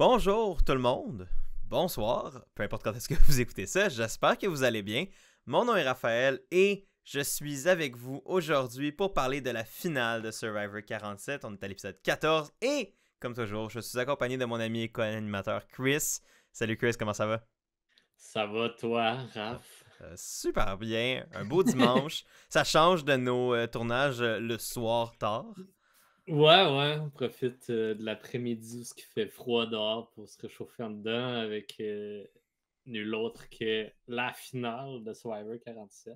Bonjour tout le monde, bonsoir, peu importe quand est-ce que vous écoutez ça, j'espère que vous allez bien. Mon nom est Raphaël et je suis avec vous aujourd'hui pour parler de la finale de Survivor 47. On est à l'épisode 14 et, comme toujours, je suis accompagné de mon ami et co-animateur Chris. Salut Chris, comment ça va? Ça va, toi, Raph? Super bien, un beau dimanche. Ça change de nos tournages le soir tard. Ouais, on profite de l'après-midi où il fait froid dehors pour se réchauffer en dedans avec nul autre que la finale de Survivor 47.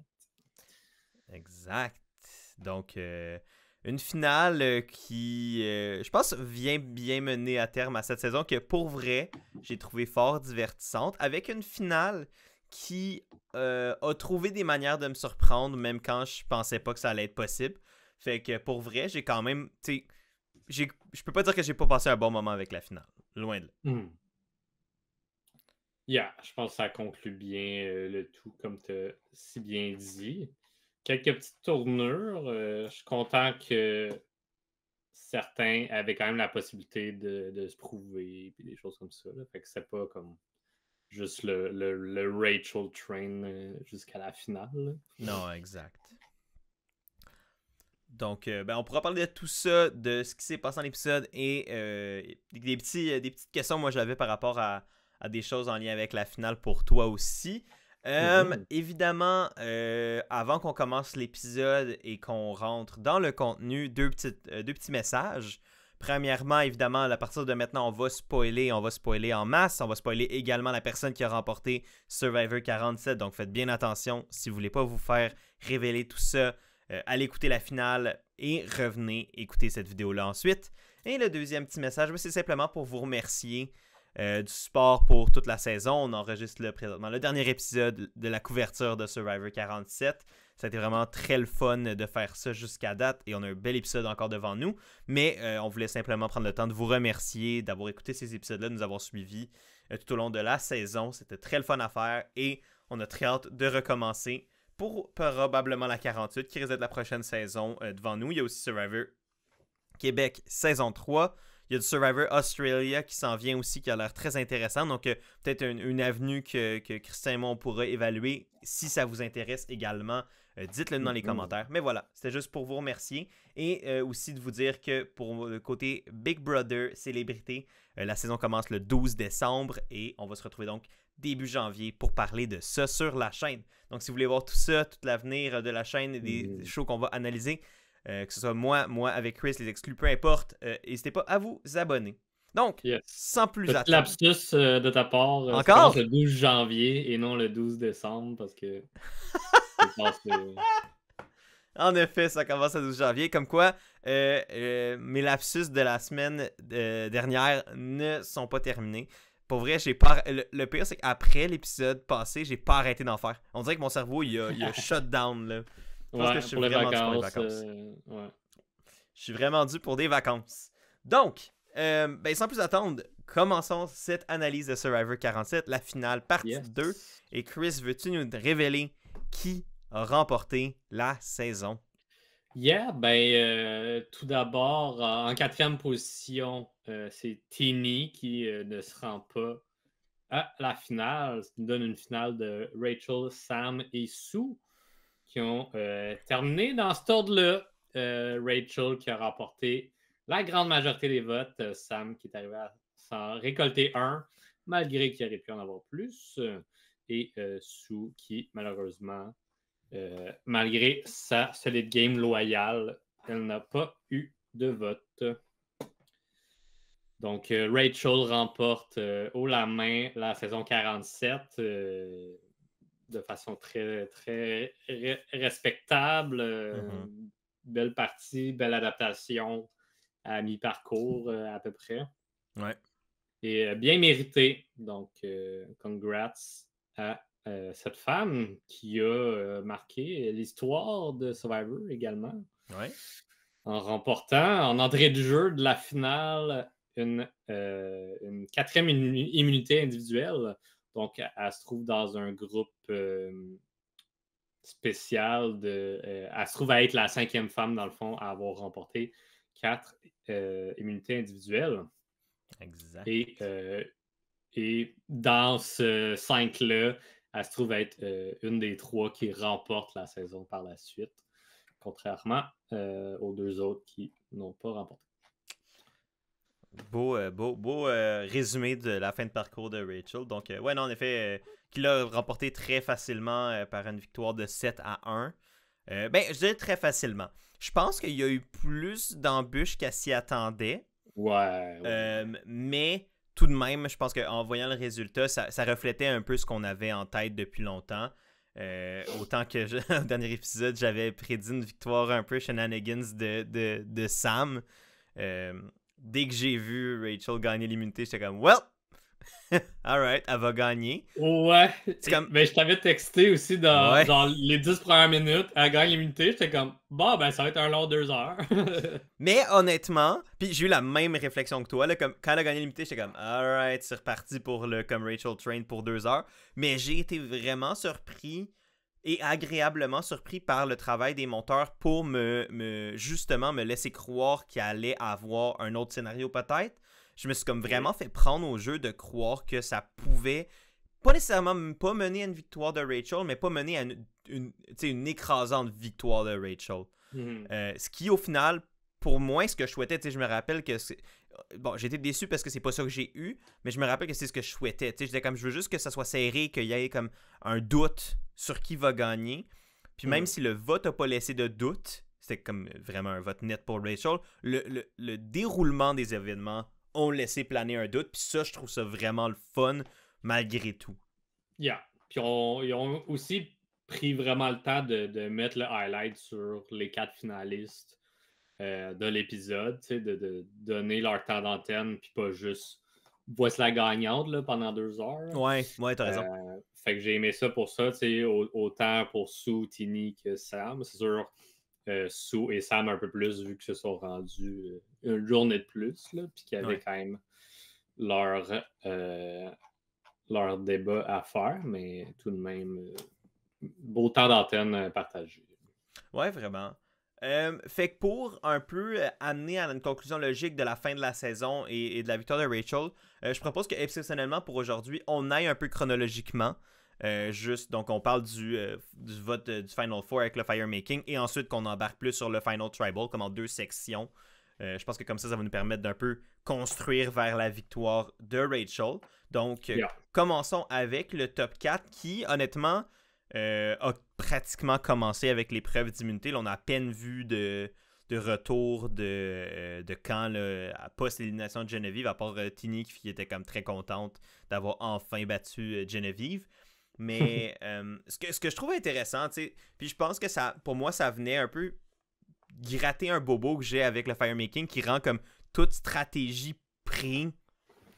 Exact. Donc, une finale qui, je pense, vient bien mener à terme à cette saison que, pour vrai, j'ai trouvé fort divertissante, avec une finale qui a trouvé des manières de me surprendre, même quand je pensais pas que ça allait être possible. Fait que, pour vrai, j'ai quand même, tu sais, je peux pas dire que j'ai pas passé un bon moment avec la finale. Loin de là. Hmm. Yeah, je pense que ça conclut bien le tout, comme tu as si bien dit. Quelques petites tournures. Je suis content que certains avaient quand même la possibilité de se prouver et des choses comme ça. Là. Fait que c'est pas comme juste le Rachel Train jusqu'à la finale. Là. Non, exact. Donc, on pourra parler de tout ça, de ce qui s'est passé dans l'épisode et des petites questions, moi, j'avais par rapport à des choses en lien avec la finale pour toi aussi. Mhm. Évidemment, avant qu'on commence l'épisode et qu'on rentre dans le contenu, deux petits messages. Premièrement, évidemment, à partir de maintenant, on va spoiler en masse. On va spoiler également la personne qui a remporté Survivor 47. Donc, faites bien attention si vous voulez pas vous faire révéler tout ça. Allez écouter la finale et revenez écouter cette vidéo-là ensuite. Et le deuxième petit message, c'est simplement pour vous remercier du support pour toute la saison. On enregistre là, présentement le dernier épisode de la couverture de Survivor 47. Ça a été vraiment très le fun de faire ça jusqu'à date et on a un bel épisode encore devant nous. Mais on voulait simplement prendre le temps de vous remercier d'avoir écouté ces épisodes-là, de nous avoir suivis tout au long de la saison. C'était très le fun à faire et on a très hâte de recommencer pour probablement la 48 qui risque d'être la prochaine saison devant nous. Il y a aussi Survivor Québec saison 3. Il y a du Survivor Australia qui s'en vient aussi, qui a l'air très intéressant. Donc, peut-être une avenue que Christian et moi on pourra évaluer. Si ça vous intéresse également, dites-le dans les Mhm. commentaires. Mais voilà, c'était juste pour vous remercier. Et aussi de vous dire que pour le côté Big Brother célébrité, la saison commence le 12 décembre et on va se retrouver donc début janvier pour parler de ça sur la chaîne. Donc, si vous voulez voir tout ça, tout l'avenir de la chaîne et des Mhm. shows qu'on va analyser, que ce soit moi avec Chris, les exclus, peu importe, n'hésitez pas à vous abonner. Donc, Yes. sans plus Petit attendre. lapsus de ta part, ça commence Encore? le 12 janvier et non le 12 décembre parce que c'est passé. En effet, ça commence le 12 janvier. Comme quoi, mes lapsus de la semaine dernière ne sont pas terminés. Pour vrai, j'ai pas. Le pire, c'est qu'après l'épisode passé, j'ai pas arrêté d'en faire. On dirait que mon cerveau, il a shut down, là. Je pense que je Ouais, suis pour les vraiment dû pour les vacances, vacances. ouais. Je suis vraiment dû pour des vacances. Donc, sans plus attendre, commençons cette analyse de Survivor 47, la finale partie 2. Yes. Et Chris, veux-tu nous révéler qui a remporté la saison? Yeah, tout d'abord, en quatrième position, c'est Tini qui ne se rend pas à la finale. Ça nous donne une finale de Rachel, Sam et Sue qui ont terminé dans cet ordre-là. Rachel qui a remporté la grande majorité des votes. Sam qui est arrivé à s'en récolter un, malgré qu'il aurait pu en avoir plus. Et Sue qui, malheureusement, malgré sa solide game loyale, elle n'a pas eu de vote. Donc, Rachel remporte haut la main la saison 47 de façon très, très respectable. Mhm. Belle partie, belle adaptation à mi-parcours à peu près. Ouais. Et bien mérité. Donc, congrats à cette femme qui a marqué l'histoire de Survivor également Ouais. en remportant en entrée de jeu de la finale une quatrième immunité individuelle. Donc, elle se trouve dans un groupe spécial elle se trouve à être la cinquième femme, dans le fond, à avoir remporté quatre immunités individuelles. Exact. Et dans ce 5-là, elle se trouve être une des 3 qui remporte la saison par la suite, contrairement aux 2 autres qui n'ont pas remporté. Beau résumé de la fin de parcours de Rachel. Donc, ouais, non, en effet, qui l'a remporté très facilement par une victoire de 7-1. Ben, je dirais très facilement. Je pense qu'il y a eu plus d'embûches qu'elle s'y attendait. Ouais. Mais tout de même, je pense qu'en voyant le résultat, ça reflétait un peu ce qu'on avait en tête depuis longtemps. Autant que au dernier épisode, j'avais prédit une victoire un peu shenanigans de Sam. Dès que j'ai vu Rachel gagner l'immunité, j'étais comme, well, alright, elle va gagner. Ouais. Comme... Ben, je t'avais texté aussi dans Ouais. genre, les 10 premières minutes, elle gagne l'immunité. J'étais comme, bon, ben, ça va être un long 2 heures. Mais honnêtement, puis j'ai eu la même réflexion que toi. Là, comme, quand elle a gagné l'immunité, j'étais comme, alright, c'est reparti pour le comme Rachel Train pour 2 heures. Mais j'ai été vraiment surpris et agréablement surpris par le travail des monteurs pour justement me laisser croire qu'il allait avoir un autre scénario peut-être. Je me suis comme vraiment fait prendre au jeu de croire que ça pouvait pas nécessairement pas mener à une victoire de Rachel, mais pas mener à une écrasante victoire de Rachel. Ce qui, au final, pour moi, ce que je souhaitais, je me rappelle que bon, j'ai été déçu parce que c'est pas ça que j'ai eu, mais je me rappelle que c'est ce que je souhaitais. J'étais comme, je veux juste que ça soit serré, qu'il y ait comme un doute sur qui va gagner. Puis même si le vote n'a pas laissé de doute, c'était comme vraiment un vote net pour Rachel, le déroulement des événements ont laissé planer un doute. Puis ça, je trouve ça vraiment le fun, malgré tout. Yeah. Puis ils ont aussi pris vraiment le temps de mettre le highlight sur les 4 finalistes de l'épisode, de donner leur temps d'antenne, puis pas juste voici la gagnante là, pendant 2 heures. Ouais, t'as raison. Fait que j'ai aimé ça pour ça, autant pour Sue, Tini que Sam. C'est sûr, Sue et Sam un peu plus, vu qu'ils se sont rendus une journée de plus, là, puis qu'il y avait quand même leur débat à faire, mais tout de même, beau temps d'antenne partagé. Ouais, vraiment. Fait que pour un peu amener à une conclusion logique de la fin de la saison et de la victoire de Rachel, je propose que exceptionnellement pour aujourd'hui, on aille un peu chronologiquement. Donc on parle du vote du Final Four avec le Fire Making et ensuite qu'on embarque plus sur le Final Tribal comme en 2 sections. Je pense que comme ça va nous permettre d'un peu construire vers la victoire de Rachel. Donc, commençons avec le top 4 qui, honnêtement, a pratiquement commencé avec l'épreuve d'immunité. Là, on a à peine vu de retour de camp post-élimination de Genevieve, à part Tini qui était comme très contente d'avoir enfin battu Genevieve. Mais ce que je trouve intéressant, puis je pense que ça, pour moi, ça venait un peu gratter un bobo que j'ai avec le Firemaking qui rend comme toute stratégie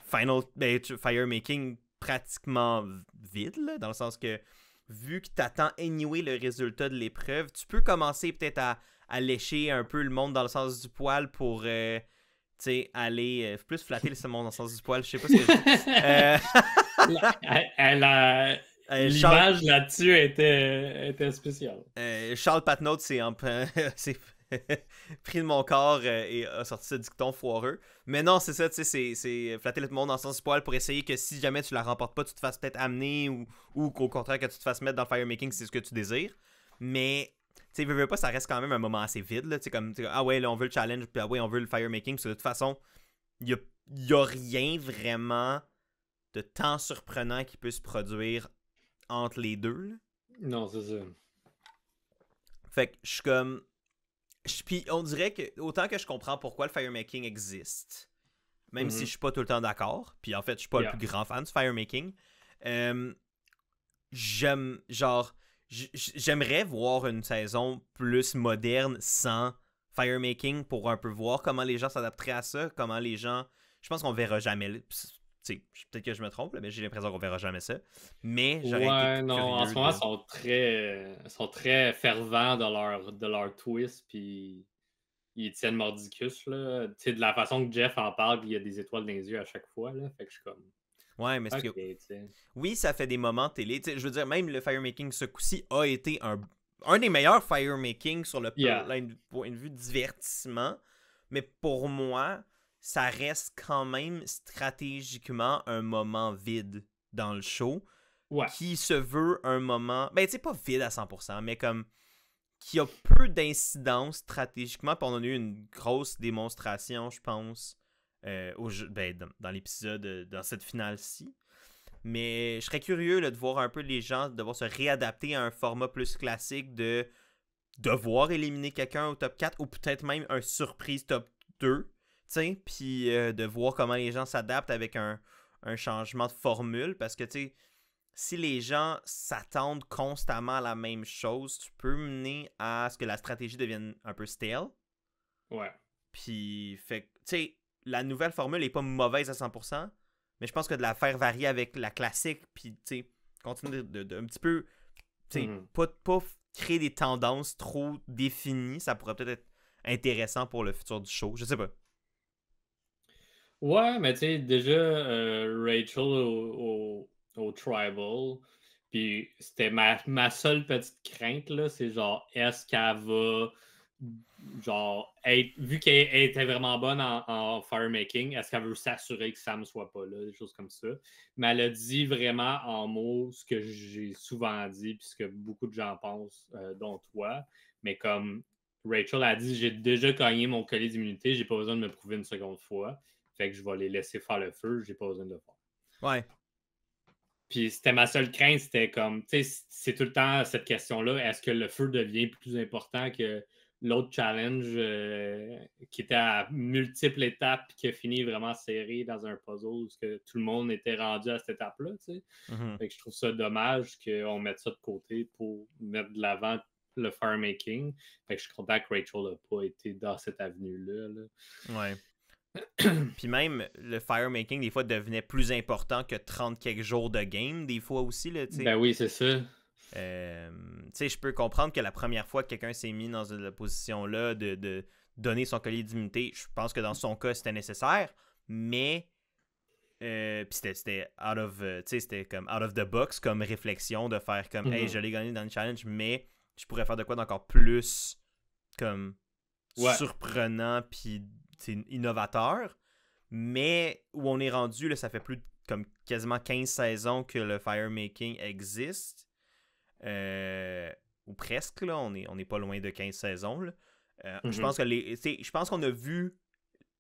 Firemaking pratiquement vide, là, dans le sens que vu que tu attends anyway le résultat de l'épreuve, tu peux commencer peut-être à lécher un peu le monde dans le sens du poil pour aller plus flatter le monde dans le sens du poil, je sais pas ce que je dis. L'image là-dessus était spéciale. Charles Patnaud c'est pris de mon corps et a sorti ce dicton foireux. Mais non, c'est ça, c'est flatter le monde dans le sens du poil pour essayer que si jamais tu la remportes pas, tu te fasses peut-être amener ou qu'au contraire que tu te fasses mettre dans le Firemaking si c'est ce que tu désires. Mais, tu sais, veux pas, ça reste quand même un moment assez vide, là. Ah ouais, là, on veut le challenge, puis ah ouais, on veut le Firemaking, parce que de toute façon, il y a rien vraiment de temps surprenant qui peut se produire entre les deux, là. Non, c'est ça. Fait que je suis comme... Puis on dirait que, autant que je comprends pourquoi le Firemaking existe, même si je suis pas tout le temps d'accord, puis en fait, je suis pas le plus grand fan du Firemaking, j'aimerais voir une saison plus moderne sans Firemaking pour un peu voir comment les gens s'adapteraient à ça, comment les gens... Je pense qu'on verra jamais... Peut-être que je me trompe, mais j'ai l'impression qu'on verra jamais ça. Mais j'aurais été curieux en ce moment, ils sont très fervents de leur twist, puis ils tiennent mordicus, là. Tu sais, de la façon que Jeff en parle, il y a des étoiles dans les yeux à chaque fois, là. Fait que je suis comme... Ouais, mais oui, ça fait des moments télé. Je veux dire, même le Firemaking ce coup-ci a été un des meilleurs Firemaking sur le point de vue divertissement. Mais pour moi... ça reste quand même stratégiquement un moment vide dans le show Ouais. qui se veut un moment, ben tu sais, pas vide à 100%, mais comme qui a peu d'incidence stratégiquement. Puis on a eu une grosse démonstration, je pense, dans l'épisode, dans cette finale-ci. Mais je serais curieux là, de voir un peu les gens devoir se réadapter à un format plus classique de devoir éliminer quelqu'un au top 4 ou peut-être même un surprise top 2. Puis de voir comment les gens s'adaptent avec un changement de formule. Parce que, tu sais, si les gens s'attendent constamment à la même chose, tu peux mener à ce que la stratégie devienne un peu stale. Ouais. Puis, fait tu sais, la nouvelle formule est pas mauvaise à 100%, mais je pense que de la faire varier avec la classique, puis, tu sais, continuer de un petit peu, tu sais, pas créer des tendances trop définies, ça pourrait peut-être être intéressant pour le futur du show. Je sais pas. Ouais, mais tu sais, déjà, Rachel au Tribal, puis c'était ma seule petite crainte, là, c'est genre, est-ce qu'elle va, genre, vu qu'elle était vraiment bonne en firemaking, est-ce qu'elle veut s'assurer que Sam soit pas là, des choses comme ça. Mais elle a dit vraiment en mots ce que j'ai souvent dit, puis ce que beaucoup de gens pensent, dont toi, mais comme Rachel a dit, j'ai déjà gagné mon collier d'immunité, j'ai pas besoin de me prouver une seconde fois. Fait que je vais les laisser faire le feu, j'ai pas besoin de le faire. Ouais. Puis c'était ma seule crainte, c'était comme, tu sais, c'est tout le temps cette question-là, est-ce que le feu devient plus important que l'autre challenge qui était à multiples étapes et qui a fini vraiment serré dans un puzzle où que tout le monde était rendu à cette étape-là, tu sais. Mm-hmm. Fait que je trouve ça dommage qu'on mette ça de côté pour mettre de l'avant le firemaking. Fait que je suis content que Rachel n'a pas été dans cette avenue-là. Là. Ouais. Puis même, le firemaking, des fois, devenait plus important que 30 quelques jours de game, des fois aussi, là, tu sais. Ben oui, c'est ça. Tu sais, je peux comprendre que la première fois que quelqu'un s'est mis dans la position-là de donner son collier d'immunité, je pense que dans son cas, c'était nécessaire, mais puis c'était out of, tu sais, c'était comme out of the box comme réflexion de faire comme, hey, je l'ai gagné dans le challenge, mais je pourrais faire de quoi d'encore plus comme surprenant puis innovateur. Mais où on est rendu, là, ça fait plus de comme quasiment 15 saisons que le firemaking existe. Ou presque, là, on est pas loin de 15 saisons. Là. Je pense que je pense qu'on a vu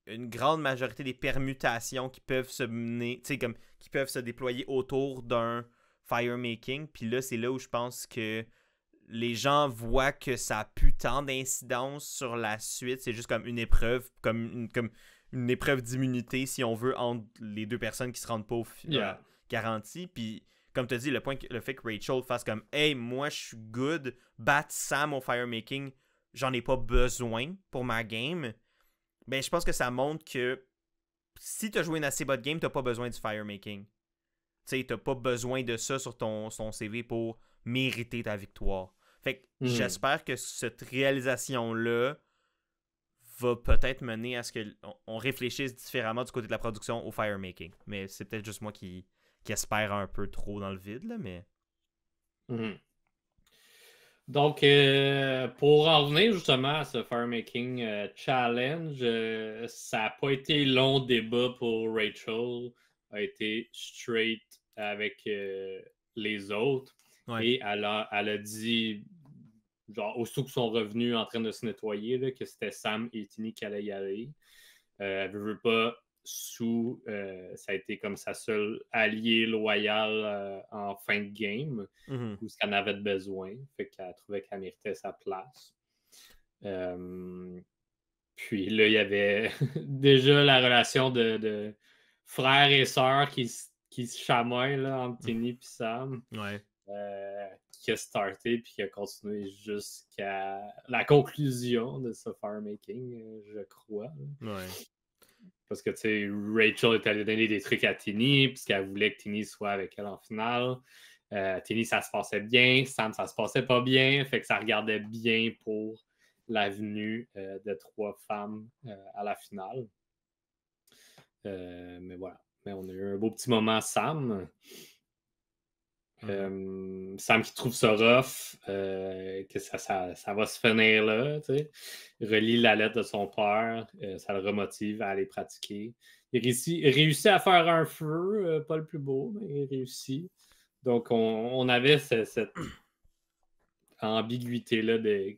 une grande majorité des permutations qui peuvent se mener, comme qui peuvent se déployer autour d'un firemaking. Puis là, c'est là où je pense que les gens voient que ça a plus tant d'incidence sur la suite. C'est juste comme une épreuve, comme une épreuve d'immunité, si on veut, entre les deux personnes qui se rendent pas au garantie. Puis, comme tu as dit, le fait que Rachel fasse comme « Hey, moi, je suis good, battre Sam au firemaking, j'en ai pas besoin pour ma game. » Ben, je pense que ça montre que si tu as joué une assez bonne game, tu n'as pas besoin du firemaking. Tu sais, tu n'as pas besoin de ça sur ton CV pour mériter ta victoire. Fait que j'espère que cette réalisation-là va peut-être mener à ce qu'on réfléchisse différemment du côté de la production au firemaking. Mais c'est peut-être juste moi qui espère un peu trop dans le vide, là, mais... Donc, pour en revenir justement à ce firemaking challenge, ça n'a pas été long débat pour Rachel, a été straight avec les autres. Ouais. Et elle a dit, genre, aussitôt qu'ils sont revenus en train de se nettoyer, là, que c'était Sam et Tini qui allaient y aller. Elle ne veut pas ça a été comme sa seule alliée loyale en fin de game, où ce qu'elle avait besoin. Fait qu'elle trouvait qu'elle méritait sa place. Puis là, il y avait déjà la relation de frère et sœur qui se chamoient là, entre Tini et Sam. Ouais. Qui a starté puis qui a continué jusqu'à la conclusion de ce firemaking, je crois. Ouais. Parce que, tu sais, Rachel est allée donner des trucs à Tini, puisqu'elle voulait que Tini soit avec elle en finale. Tini, ça se passait bien. Sam, ça se passait pas bien. Fait que ça regardait bien pour l'avenue de 3 femmes à la finale. Mais voilà. Mais on a eu un beau petit moment, Sam. Sam qui trouve ça rough, que ça va se finir là, tu sais. Il relit la lettre de son père, ça le remotive à aller pratiquer. Il réussit à faire un feu, pas le plus beau, mais il réussit. Donc, on avait cette ambiguïté-là de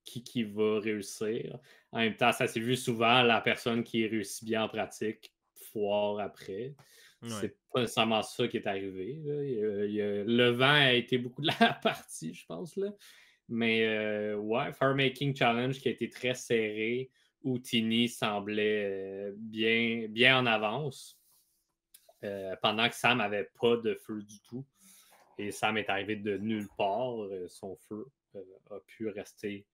qui va réussir. En même temps, ça s'est vu souvent, la personne qui réussit bien en pratique, foire après. Ouais. C'est pas nécessairement ça qui est arrivé. Là. Le vent a été beaucoup de la partie, je pense. Là. Mais ouais, Fire Making Challenge qui a été très serré, où Tini semblait bien en avance, pendant que Sam n'avait pas de feu du tout. Et Sam est arrivé de nulle part. Son feu a pu rester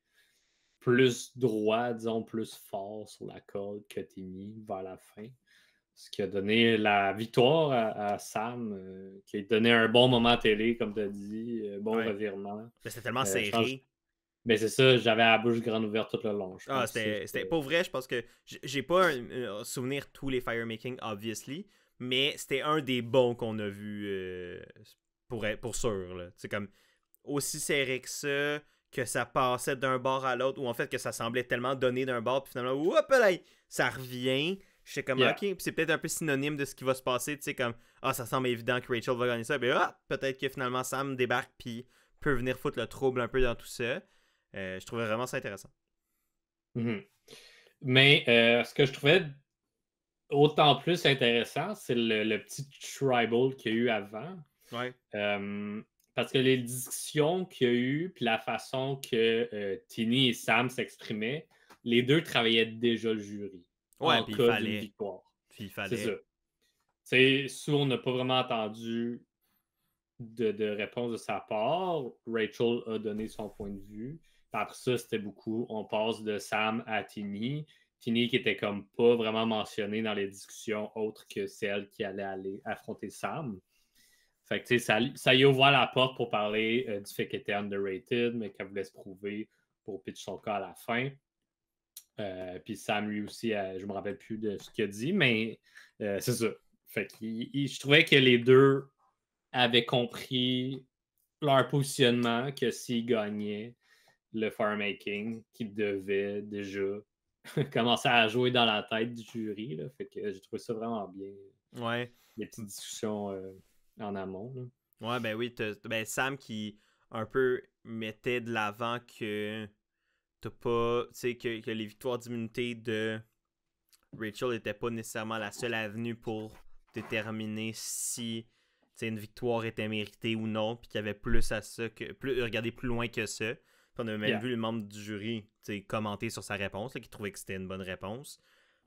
plus droit, disons, plus fort sur la corde que Tini vers la fin. Ce qui a donné la victoire à Sam, qui a donné un bon moment à télé, comme tu as dit, bon revirement. C'était tellement serré. Mais c'est ça, j'avais la bouche grande ouverte tout le long. C'était pas vrai, je pense que j'ai pas un souvenir tous les firemaking, obviously, mais c'était un des bons qu'on a vu pour sûr. C'est comme aussi serré que ça passait d'un bord à l'autre, ou en fait que ça semblait tellement donner d'un bord, puis finalement, hop là, ça revient. J'étais comme, ok, puis c'est peut-être un peu synonyme de ce qui va se passer, tu sais, comme, ça semble évident que Rachel va gagner ça, mais peut-être que finalement Sam débarque, puis peut venir foutre le trouble un peu dans tout ça. Je trouvais vraiment ça intéressant. Mm-hmm. Mais ce que je trouvais autant plus intéressant, c'est le petit tribal qu'il y a eu avant. Ouais. Parce que les discussions qu'il y a eu, puis la façon que Tini et Sam s'exprimaient, les deux travaillaient déjà le jury. Ouais, en cas d'une victoire. Puis il fallait. C'est ça. Tu sais, on n'a pas vraiment entendu de réponse de sa part. Rachel a donné son point de vue. Puis après ça, c'était beaucoup. On passe de Sam à Tini. Tini qui était comme pas vraiment mentionnée dans les discussions autres que celle qui allait aller affronter Sam. Fait que tu sais, ça y a ouvert la porte pour parler du fait qu'elle était underrated, mais qu'elle voulait se prouver pour pitch son cas à la fin. Puis Sam, lui aussi, je me rappelle plus de ce qu'il a dit, mais c'est ça. Fait que je trouvais que les deux avaient compris leur positionnement, que s'ils gagnaient le firemaking, qu'ils devaient déjà commencer à jouer dans la tête du jury. Là. Fait que j'ai trouvé ça vraiment bien. Ouais. Les petites discussions en amont. Là. Ouais, ben oui. Sam qui un peu mettait de l'avant que t'as pas, tu sais, que les victoires d'immunité de Rachel n'étaient pas nécessairement la seule avenue pour déterminer si une victoire était méritée ou non, puis qu'il y avait plus à ça, regarder plus loin que ça. Puis on a même vu les membres du jury commenter sur sa réponse, là, qui trouvaient que c'était une bonne réponse.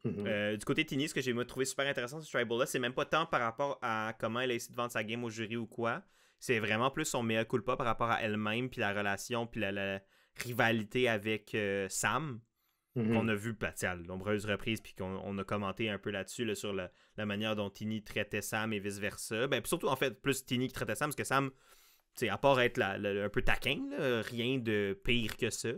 Mm-hmm. Du côté de Tini, ce que j'ai trouvé super intéressant ce tribal-là, c'est même pas tant par rapport à comment elle a essayé de vendre sa game au jury ou quoi. C'est vraiment plus son mea culpa par rapport à elle-même, puis la relation, puis la rivalité avec Sam, qu'on a vu à de nombreuses reprises, puis qu'on a commenté un peu là-dessus, là, sur la manière dont Tini traitait Sam et vice-versa. Ben, puis surtout, en fait, plus Tini qui traitait Sam, parce que Sam, à part être un peu taquin, là, rien de pire que ça.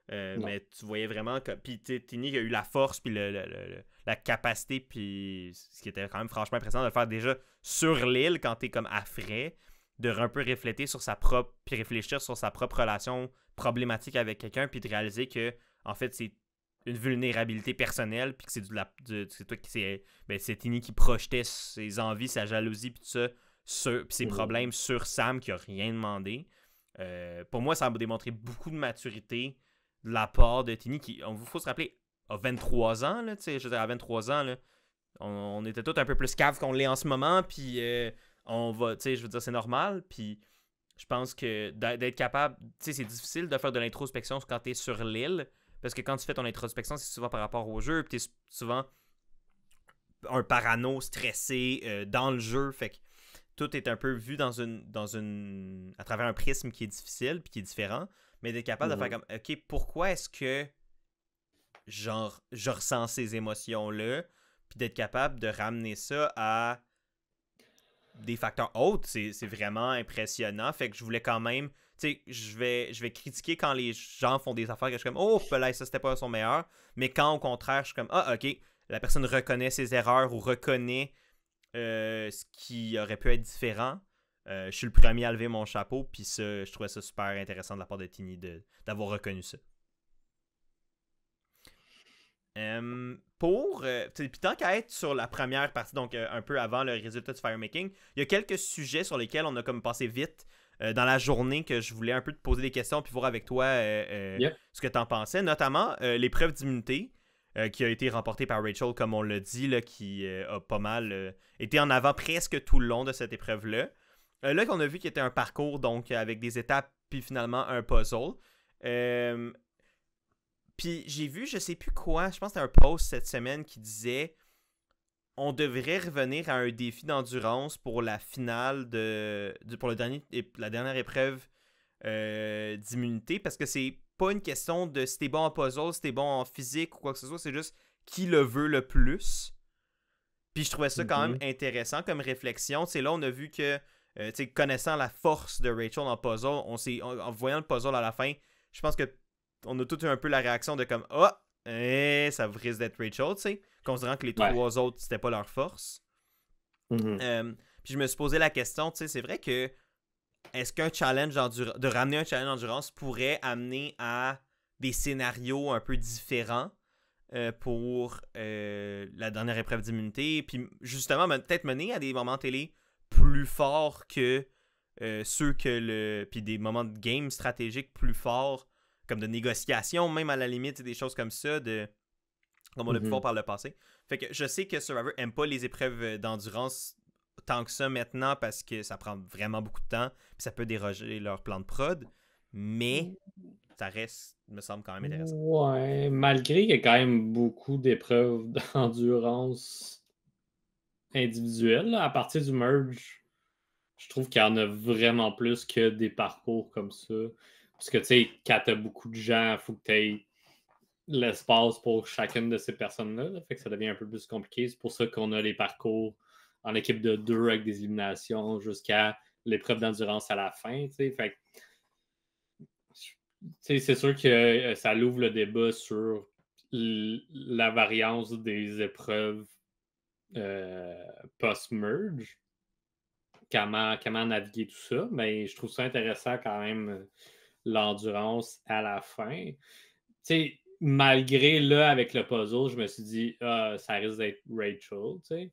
Mais tu voyais vraiment que. Puis Tini a eu la force, puis la capacité, puis ce qui était quand même franchement impressionnant de le faire déjà sur l'île quand t'es comme à frais, de un peu réfléchir sur sa propre relation problématique avec quelqu'un, puis de réaliser que en fait c'est une vulnérabilité personnelle, puis que c'est toi qui c'est Tini qui projetait ses envies, sa jalousie, puis tout ça, puis ses problèmes sur Sam qui a rien demandé. Pour moi, ça a démontré beaucoup de maturité de la part de Tini qui, il faut se rappeler, a 23 ans, là, tu sais, je veux dire, à 23 ans, là, on était tous un peu plus cave qu'on l'est en ce moment, puis on va, tu sais, je veux dire, c'est normal, puis je pense que d'être capable, tu sais, c'est difficile de faire de l'introspection quand t'es sur l'île, parce que quand tu fais ton introspection, c'est souvent par rapport au jeu, puis t'es souvent un parano stressé dans le jeu, fait que tout est un peu vu à travers un prisme qui est difficile, puis qui est différent, mais d'être capable de faire comme, ok, pourquoi est-ce que genre je ressens ces émotions-là, puis d'être capable de ramener ça à des facteurs autres, c'est vraiment impressionnant. Fait que je voulais quand même, tu sais, je vais critiquer quand les gens font des affaires que je suis comme, oh, là, ça c'était pas son meilleur, mais quand au contraire, je suis comme, ah, ok, la personne reconnaît ses erreurs ou reconnaît ce qui aurait pu être différent, je suis le premier à lever mon chapeau, puis ça, je trouvais ça super intéressant de la part de Tini d'avoir reconnu ça. Puis tant qu'à être sur la première partie, donc un peu avant le résultat du Firemaking, il y a quelques sujets sur lesquels on a comme passé vite dans la journée que je voulais un peu te poser des questions puis voir avec toi ce que tu en pensais, notamment l'épreuve d'immunité qui a été remportée par Rachel, comme on l'a dit, là, qui a pas mal été en avant presque tout le long de cette épreuve-là. Là qu'on a vu qu'il y était un parcours donc avec des étapes puis finalement un puzzle. Puis j'ai vu, je sais plus quoi, je pense que c'était un post cette semaine qui disait on devrait revenir à un défi d'endurance pour la finale pour la dernière épreuve d'immunité, parce que c'est pas une question de si t'es bon en puzzle, si t'es bon en physique ou quoi que ce soit, c'est juste qui le veut le plus. Puis je trouvais ça quand même intéressant comme réflexion. Là, on a vu que, connaissant la force de Rachel en puzzle, en voyant le puzzle à la fin, je pense que on a tout un peu la réaction de comme ça risque d'être Rachel, tu sais, considérant que les trois autres, c'était pas leur force. Puis je me suis posé la question, tu sais, c'est vrai que est-ce qu'un challenge de ramener un challenge d'endurance pourrait amener à des scénarios un peu différents pour la dernière épreuve d'immunité, puis justement peut-être mener à des moments télé plus forts que puis des moments de game stratégiques plus forts, comme de négociation, même à la limite, des choses comme ça, comme on a pu voir par le passé. Fait que je sais que Survivor aime pas les épreuves d'endurance tant que ça maintenant parce que ça prend vraiment beaucoup de temps puis ça peut déroger leur plan de prod, mais ça reste, me semble, quand même intéressant. Ouais, malgré qu'il y a quand même beaucoup d'épreuves d'endurance individuelles, là, à partir du merge, je trouve qu'il y en a vraiment plus que des parcours comme ça. Parce que, tu sais, quand t'as beaucoup de gens, il faut que tu aies l'espace pour chacune de ces personnes-là. Là. Fait que ça devient un peu plus compliqué. C'est pour ça qu'on a les parcours en équipe de 2 avec des éliminations jusqu'à l'épreuve d'endurance à la fin. T'sais. Fait que, c'est sûr que ça ouvre le débat sur la variance des épreuves post-merge. Comment naviguer tout ça. Mais je trouve ça intéressant quand même, l'endurance à la fin. Tu sais, malgré là, avec le puzzle, je me suis dit, ça risque d'être Rachel, tu sais.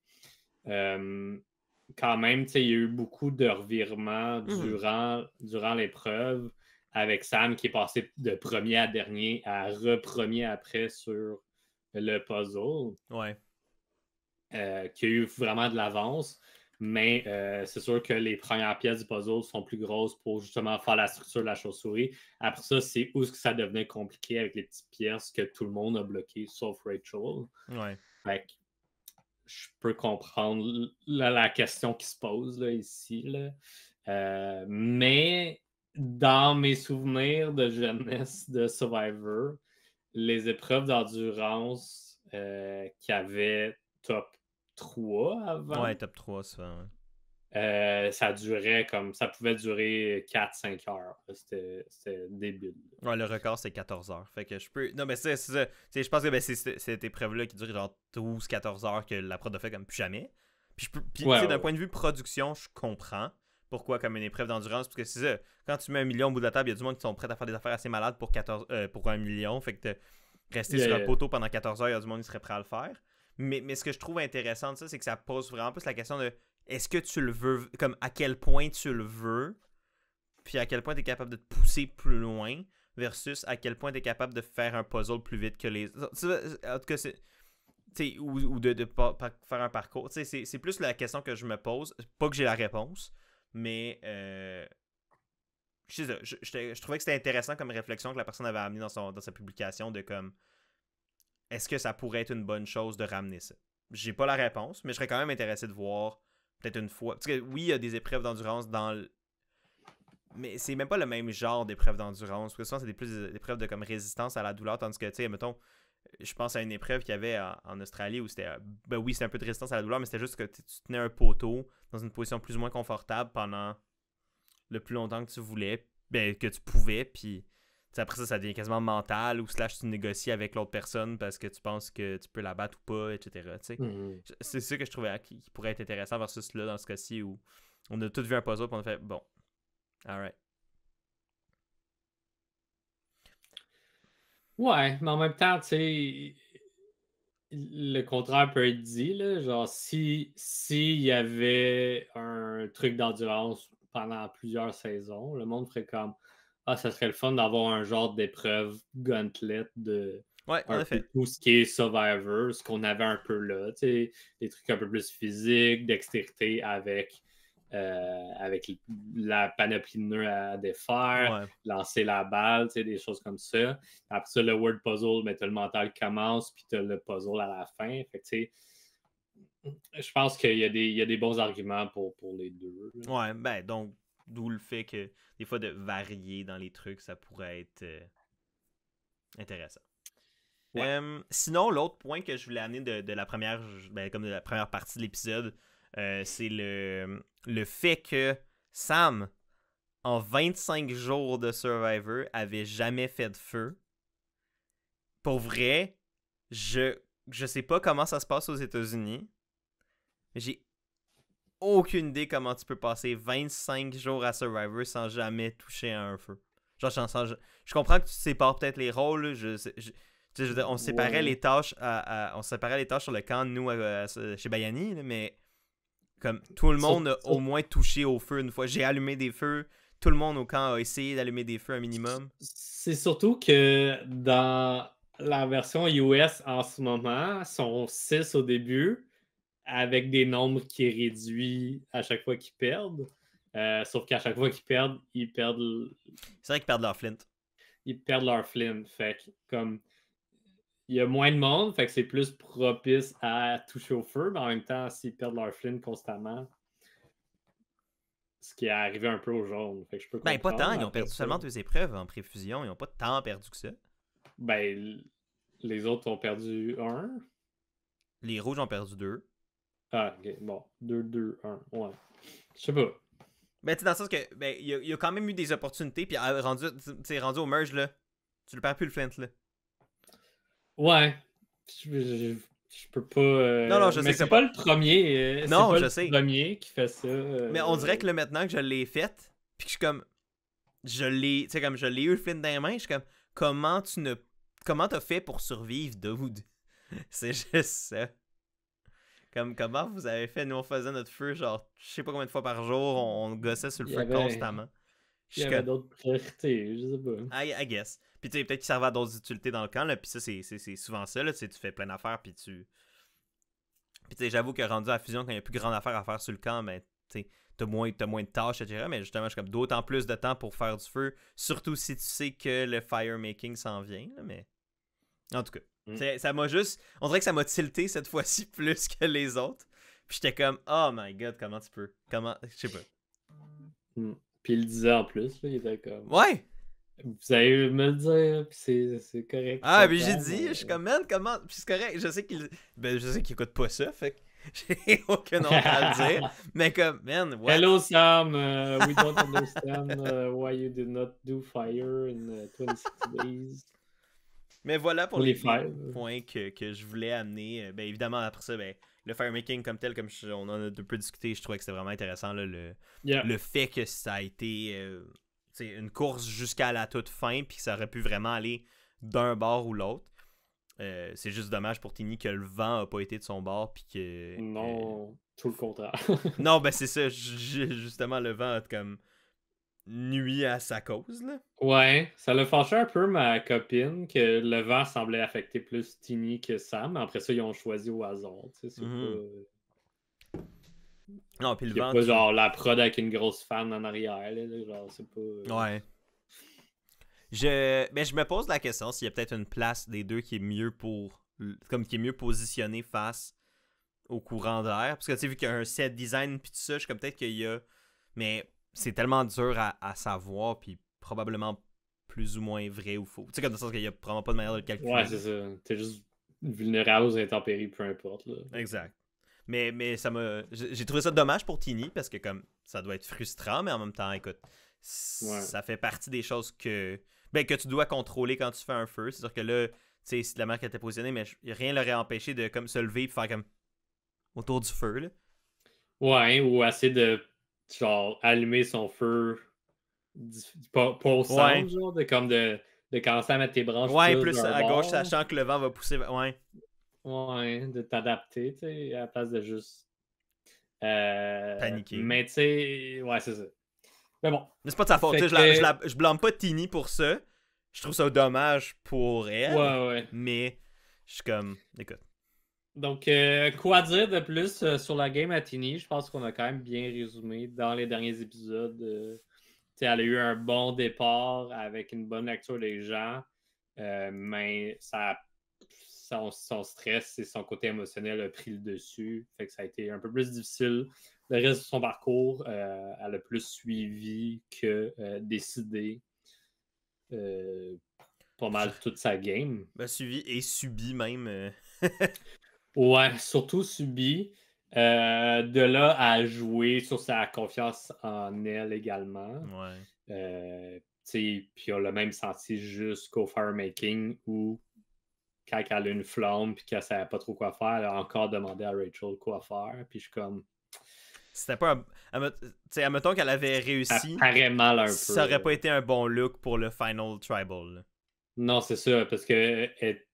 Quand même, tu sais, il y a eu beaucoup de revirements durant l'épreuve, avec Sam qui est passé de premier à dernier à repremier après sur le puzzle. Ouais. Qui a eu vraiment de l'avance. Mais c'est sûr que les premières pièces du puzzle sont plus grosses pour justement faire la structure de la chauve-souris. Après ça, c'est où ça devenait compliqué avec les petites pièces que tout le monde a bloquées, sauf Rachel. Ouais. Fait que je peux comprendre la question qui se pose là, ici. Là. Mais dans mes souvenirs de jeunesse de Survivor, les épreuves d'endurance qui avaient top 3 avant. Ouais, top 3, ça. Ça durait comme. Ça pouvait durer 4-5 heures. C'était débile. Ouais, le record, c'est 14 heures. Fait que je peux. Non, mais c'est ça. Je pense que c'est cette épreuve-là qui dure genre 12-14 heures que la prod a fait comme plus jamais. Puis, d'un point de vue production, je comprends pourquoi comme une épreuve d'endurance. Parce que c'est ça. Quand tu mets 1 million au bout de la table, il y a du monde qui sont prêts à faire des affaires assez malades pour 1 million. Fait que rester sur un poteau pendant 14 heures, il y a du monde qui serait prêt à le faire. Mais ce que je trouve intéressant de ça, c'est que ça pose vraiment plus la question de est-ce que tu le veux, comme à quel point tu le veux, puis à quel point tu es capable de te pousser plus loin, versus à quel point tu es capable de faire un puzzle plus vite que les autres. En tout cas, c'est. Ou de faire un parcours. C'est plus la question que je me pose. Pas que j'ai la réponse, mais je trouvais que c'était intéressant comme réflexion que la personne avait amené dans sa publication de comme est-ce que ça pourrait être une bonne chose de ramener ça? J'ai pas la réponse, mais je serais quand même intéressé de voir peut-être une fois. Parce que oui, il y a des épreuves d'endurance mais c'est même pas le même genre d'épreuve d'endurance. Parce que souvent, c'est plus des épreuves de comme résistance à la douleur. Tandis que, tu sais, mettons, je pense à une épreuve qu'il y avait en Australie où c'était. Ben oui, c'était un peu de résistance à la douleur, mais c'était juste que tu tenais un poteau dans une position plus ou moins confortable pendant le plus longtemps que tu voulais. Ben, que tu pouvais. Puis après ça devient quasiment mental ou / tu négocies avec l'autre personne parce que tu penses que tu peux la battre ou pas, etc. C'est ça que je trouvais qui pourrait être intéressant versus là, dans ce cas-ci où On a tous vu un puzzle, puis on a fait, bon, alright. Ouais, mais en même temps, tu sais, le contraire peut être dit, là. Genre, si il y avait un truc d'endurance pendant plusieurs saisons, le monde ferait comme ah, ça serait le fun d'avoir un genre d'épreuve gauntlet de Ouais, en un peu effet. tout ce qui est Survivor, ce qu'on avait un peu là, tu sais, des trucs un peu plus physiques, dextérité avec la panoplie de nœuds à défaire, Ouais. lancer la balle, tu sais, des choses comme ça. Après ça, le word puzzle, mais t'as le mental qui commence, puis t'as le puzzle à la fin. Fait que, tu sais, je pense qu'il y a des bons arguments pour les deux. Là. Ouais, ben, donc, d'où le fait que des fois de varier dans les trucs, ça pourrait être intéressant. Ouais. Sinon, l'autre point que je voulais amener de la première, ben, comme de la première partie de l'épisode, c'est le fait que Sam, en 25 jours de Survivor, avait jamais fait de feu. Pour vrai, je sais pas comment ça se passe aux États-Unis. J'ai aucune idée comment tu peux passer 25 jours à Survivor sans jamais toucher à un feu. Genre, je comprends que tu sépares peut-être les rôles. Tu sais, je veux dire, on séparait les tâches on séparait les tâches sur le camp, nous, chez Bayani, là, mais comme tout le monde a au moins touché au feu une fois. J'ai allumé des feux. Tout le monde au camp a essayé d'allumer des feux un minimum. C'est surtout que dans la version US en ce moment, sont 6 au début, avec des nombres qui est réduit à chaque fois qu'ils perdent. Sauf qu'à chaque fois qu'ils perdent, C'est vrai qu'ils perdent leur flint. Ils perdent leur flint. Fait que, comme il y a moins de monde, fait que c'est plus propice à toucher au feu, mais en même temps, s'ils perdent leur flint constamment, ce qui est arrivé un peu aux jaunes. Fait que je peux Ben, pas tant. comprendre. Ils ont perdu seulement 2 épreuves en préfusion. Ils ont pas tant perdu que ça. Ben, les autres ont perdu 1. Les rouges ont perdu 2. Ah, ok, bon. 2, 2, 1. Ouais. Je sais pas. Ben, tu sais, dans le sens que, ben, il y a quand même eu des opportunités, puis rendu au merge, là, tu le perds plus le flint, là. Ouais. Je peux pas. Non, je sais mais que c'est c'est pas pas. le premier. Non, c'est pas je le sais. premier qui fait ça. Mais on dirait que là, maintenant que je l'ai faite, puis que je suis comme. Je l'ai. Tu sais, comme je l'ai eu le flint dans les mains, je suis comme. Comment tu ne. Comment t'as fait pour survivre, dude? C'est juste ça. Comme, comment vous avez fait? Nous, on faisait notre feu, genre, je sais pas combien de fois par jour, on gossait sur le Il y feu avait, constamment. il y avait d'autres priorités, je sais pas. I guess. Puis tu sais, peut-être qu'il servait à d'autres utilités dans le camp, là. Puis ça, c'est souvent ça, là. Tu sais, tu fais plein d'affaires, puis tu. Puis tu sais, j'avoue que rendu à la fusion, quand il n'y a plus grande affaire à faire sur le camp, ben, tu sais, t'as moins de tâches, etc. Mais justement, j'ai comme d'autant plus de temps pour faire du feu. Surtout si tu sais que le firemaking s'en vient, là. Mais. En tout cas. Ça m'a juste. On dirait que ça m'a tilté cette fois-ci plus que les autres. Puis j'étais comme, oh my god, comment tu peux? Comment. Je sais pas. Puis il le disait en plus, là, il était comme. Ouais! Vous allez me le dire, puis c'est correct. Ah, puis j'ai dit, je suis comme, man, comment. Puis c'est correct, je sais qu'il écoute pas ça, fait que j'ai aucune honte à le dire. Mais comme, man, what? Hello Sam, we don't understand why you did not do fire in 26 days. Mais voilà pour les five. points que je voulais amener. Ben évidemment, après ça, ben, le firemaking comme tel, on en a un peu discuté, je trouvais que c'était vraiment intéressant, là, le fait que ça a été une course jusqu'à la toute fin, puis que ça aurait pu vraiment aller d'un bord ou l'autre. C'est juste dommage pour Tini que le vent a pas été de son bord, puis que... Non, tout le contraire. Non, ben c'est ça, justement, le vent a comme nuit à sa cause, là. Ouais, ça l'a fâché un peu ma copine que le vent semblait affecter plus Tini que Sam. Après ça, ils ont choisi au hasard. Tu sais, c'est pas. Non, puis le vent. Pas genre la prod avec une grosse fan en arrière. Là, genre, c'est pas. Ouais. Mais je me pose la question s'il y a peut-être une place des deux qui est mieux qui est mieux positionnée face au courant d'air. Parce que tu sais, vu qu'il y a un set design puis tout ça, je suis comme peut-être qu'il y a. Mais c'est tellement dur à savoir, puis probablement plus ou moins vrai ou faux. Tu sais, comme dans le sens qu'il n'y a probablement pas de manière de le calculer. Ouais, c'est ça. T'es juste vulnérable aux intempéries, peu importe. Là. Exact. Mais ça m'a. J'ai trouvé ça dommage pour Tini parce que comme ça doit être frustrant, mais en même temps, écoute, ça fait partie des choses que tu dois contrôler quand tu fais un feu. C'est-à-dire que là, tu sais, si la marque était positionnée, mais rien l'aurait empêché de comme se lever et faire comme autour du feu, là. Ouais, ou essayer de genre, allumer son feu pas au Ouais. centre, genre, de commencer à mettre tes branches Ouais, plus plus d'un à gauche, bord. sachant que le vent va pousser. Ouais. Ouais, de t'adapter, tu sais, à la place de juste. Paniquer. Mais tu sais, ouais, c'est ça. Mais bon. Mais c'est pas de sa faute. Fait Tu sais, que, je blâme pas Tini pour ça. Je trouve ça dommage pour elle. ouais, ouais. Mais je suis comme. Écoute. Donc, quoi dire de plus sur la game à Tini? Je pense qu'on a quand même bien résumé dans les derniers épisodes. Tu sais, elle a eu un bon départ avec une bonne lecture des gens, mais son stress et son côté émotionnel a pris le dessus. Fait que ça a été un peu plus difficile. Le reste de son parcours, elle a plus suivi que décidé pas mal toute sa game. Ben, suivi et subi même. Ouais, surtout subi. De là à jouer sur sa confiance en elle également. Ouais. Puis on l'a même senti jusqu'au firemaking où, quand elle a une flamme puis qu'elle savait pas trop quoi faire, elle a encore demandé à Rachel quoi faire. Puis je suis comme. C'était pas un. Tu sais, admettons qu'elle avait Ça réussi. paraît mal un peu. Ça aurait pas été un bon look pour le Final Tribal. Là. Non, c'est ça, parce que elle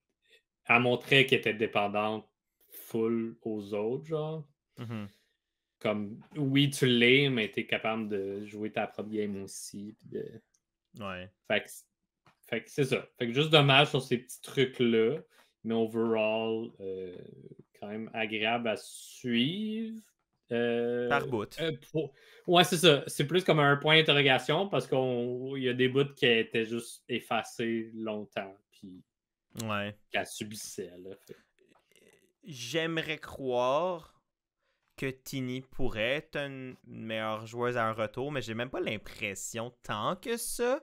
montrait qu'elle était dépendante full aux autres, genre. Mhm. Comme, oui, tu l'es, mais t'es capable de jouer ta propre game aussi. Ouais. Fait que c'est ça. Fait que juste dommage sur ces petits trucs-là, mais overall, quand même agréable à suivre. Par bout. Ouais, c'est ça. C'est plus comme un point d'interrogation parce qu'il y a des bouts qui étaient juste effacés longtemps, puis Ouais. qu'elle subissait. Là. J'aimerais croire que Tini pourrait être une meilleure joueuse à un retour, mais j'ai même pas l'impression tant que ça.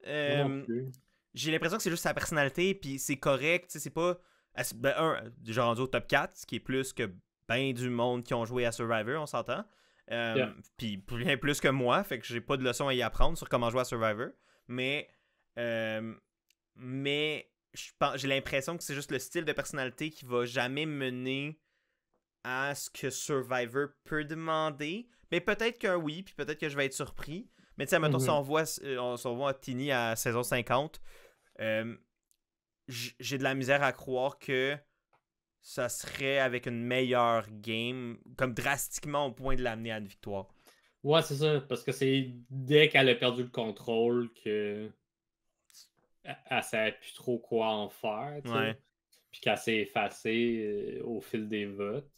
Moi non plus. J'ai l'impression que c'est juste sa personnalité, puis c'est correct, c'est pas... déjà rendu au top 4, ce qui est plus que ben du monde qui ont joué à Survivor, on s'entend. Yeah. Puis bien plus que moi, fait que j'ai pas de leçon à y apprendre sur comment jouer à Survivor. Mais j'ai l'impression que c'est juste le style de personnalité qui va jamais mener à ce que Survivor peut demander. Mais peut-être qu'un oui, puis peut-être que je vais être surpris. Mais tu sais, mettons, si on voit Tini à saison 50, j'ai de la misère à croire que ça serait avec une meilleure game, comme drastiquement au point de l'amener à une victoire. Ouais, c'est ça, parce que c'est dès qu'elle a perdu le contrôle que elle savait plus trop quoi en faire, tu sais. Ouais. Puis qu'elle s'est effacée au fil des votes.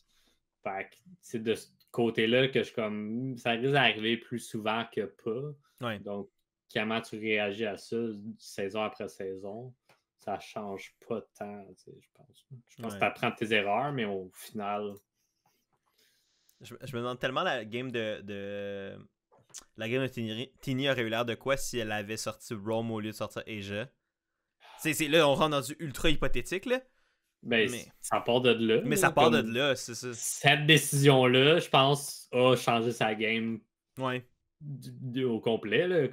Fait que c'est de ce côté-là que je suis comme. Ça risque d'arriver plus souvent que pas. Ouais. Donc, comment tu réagis à ça saison après saison, ça change pas tant, tu sais, je pense. Je pense que tu apprends tes erreurs, mais au final. Je me demande tellement la game de Tini aurait eu l'air de quoi si elle avait sorti Rome au lieu de sortir Asia. Là, on rentre dans du ultra hypothétique, là. Ben, ça part de là. Mais ça part de là, c'est ça. Cette décision-là, je pense, a changé sa game au complet. Là,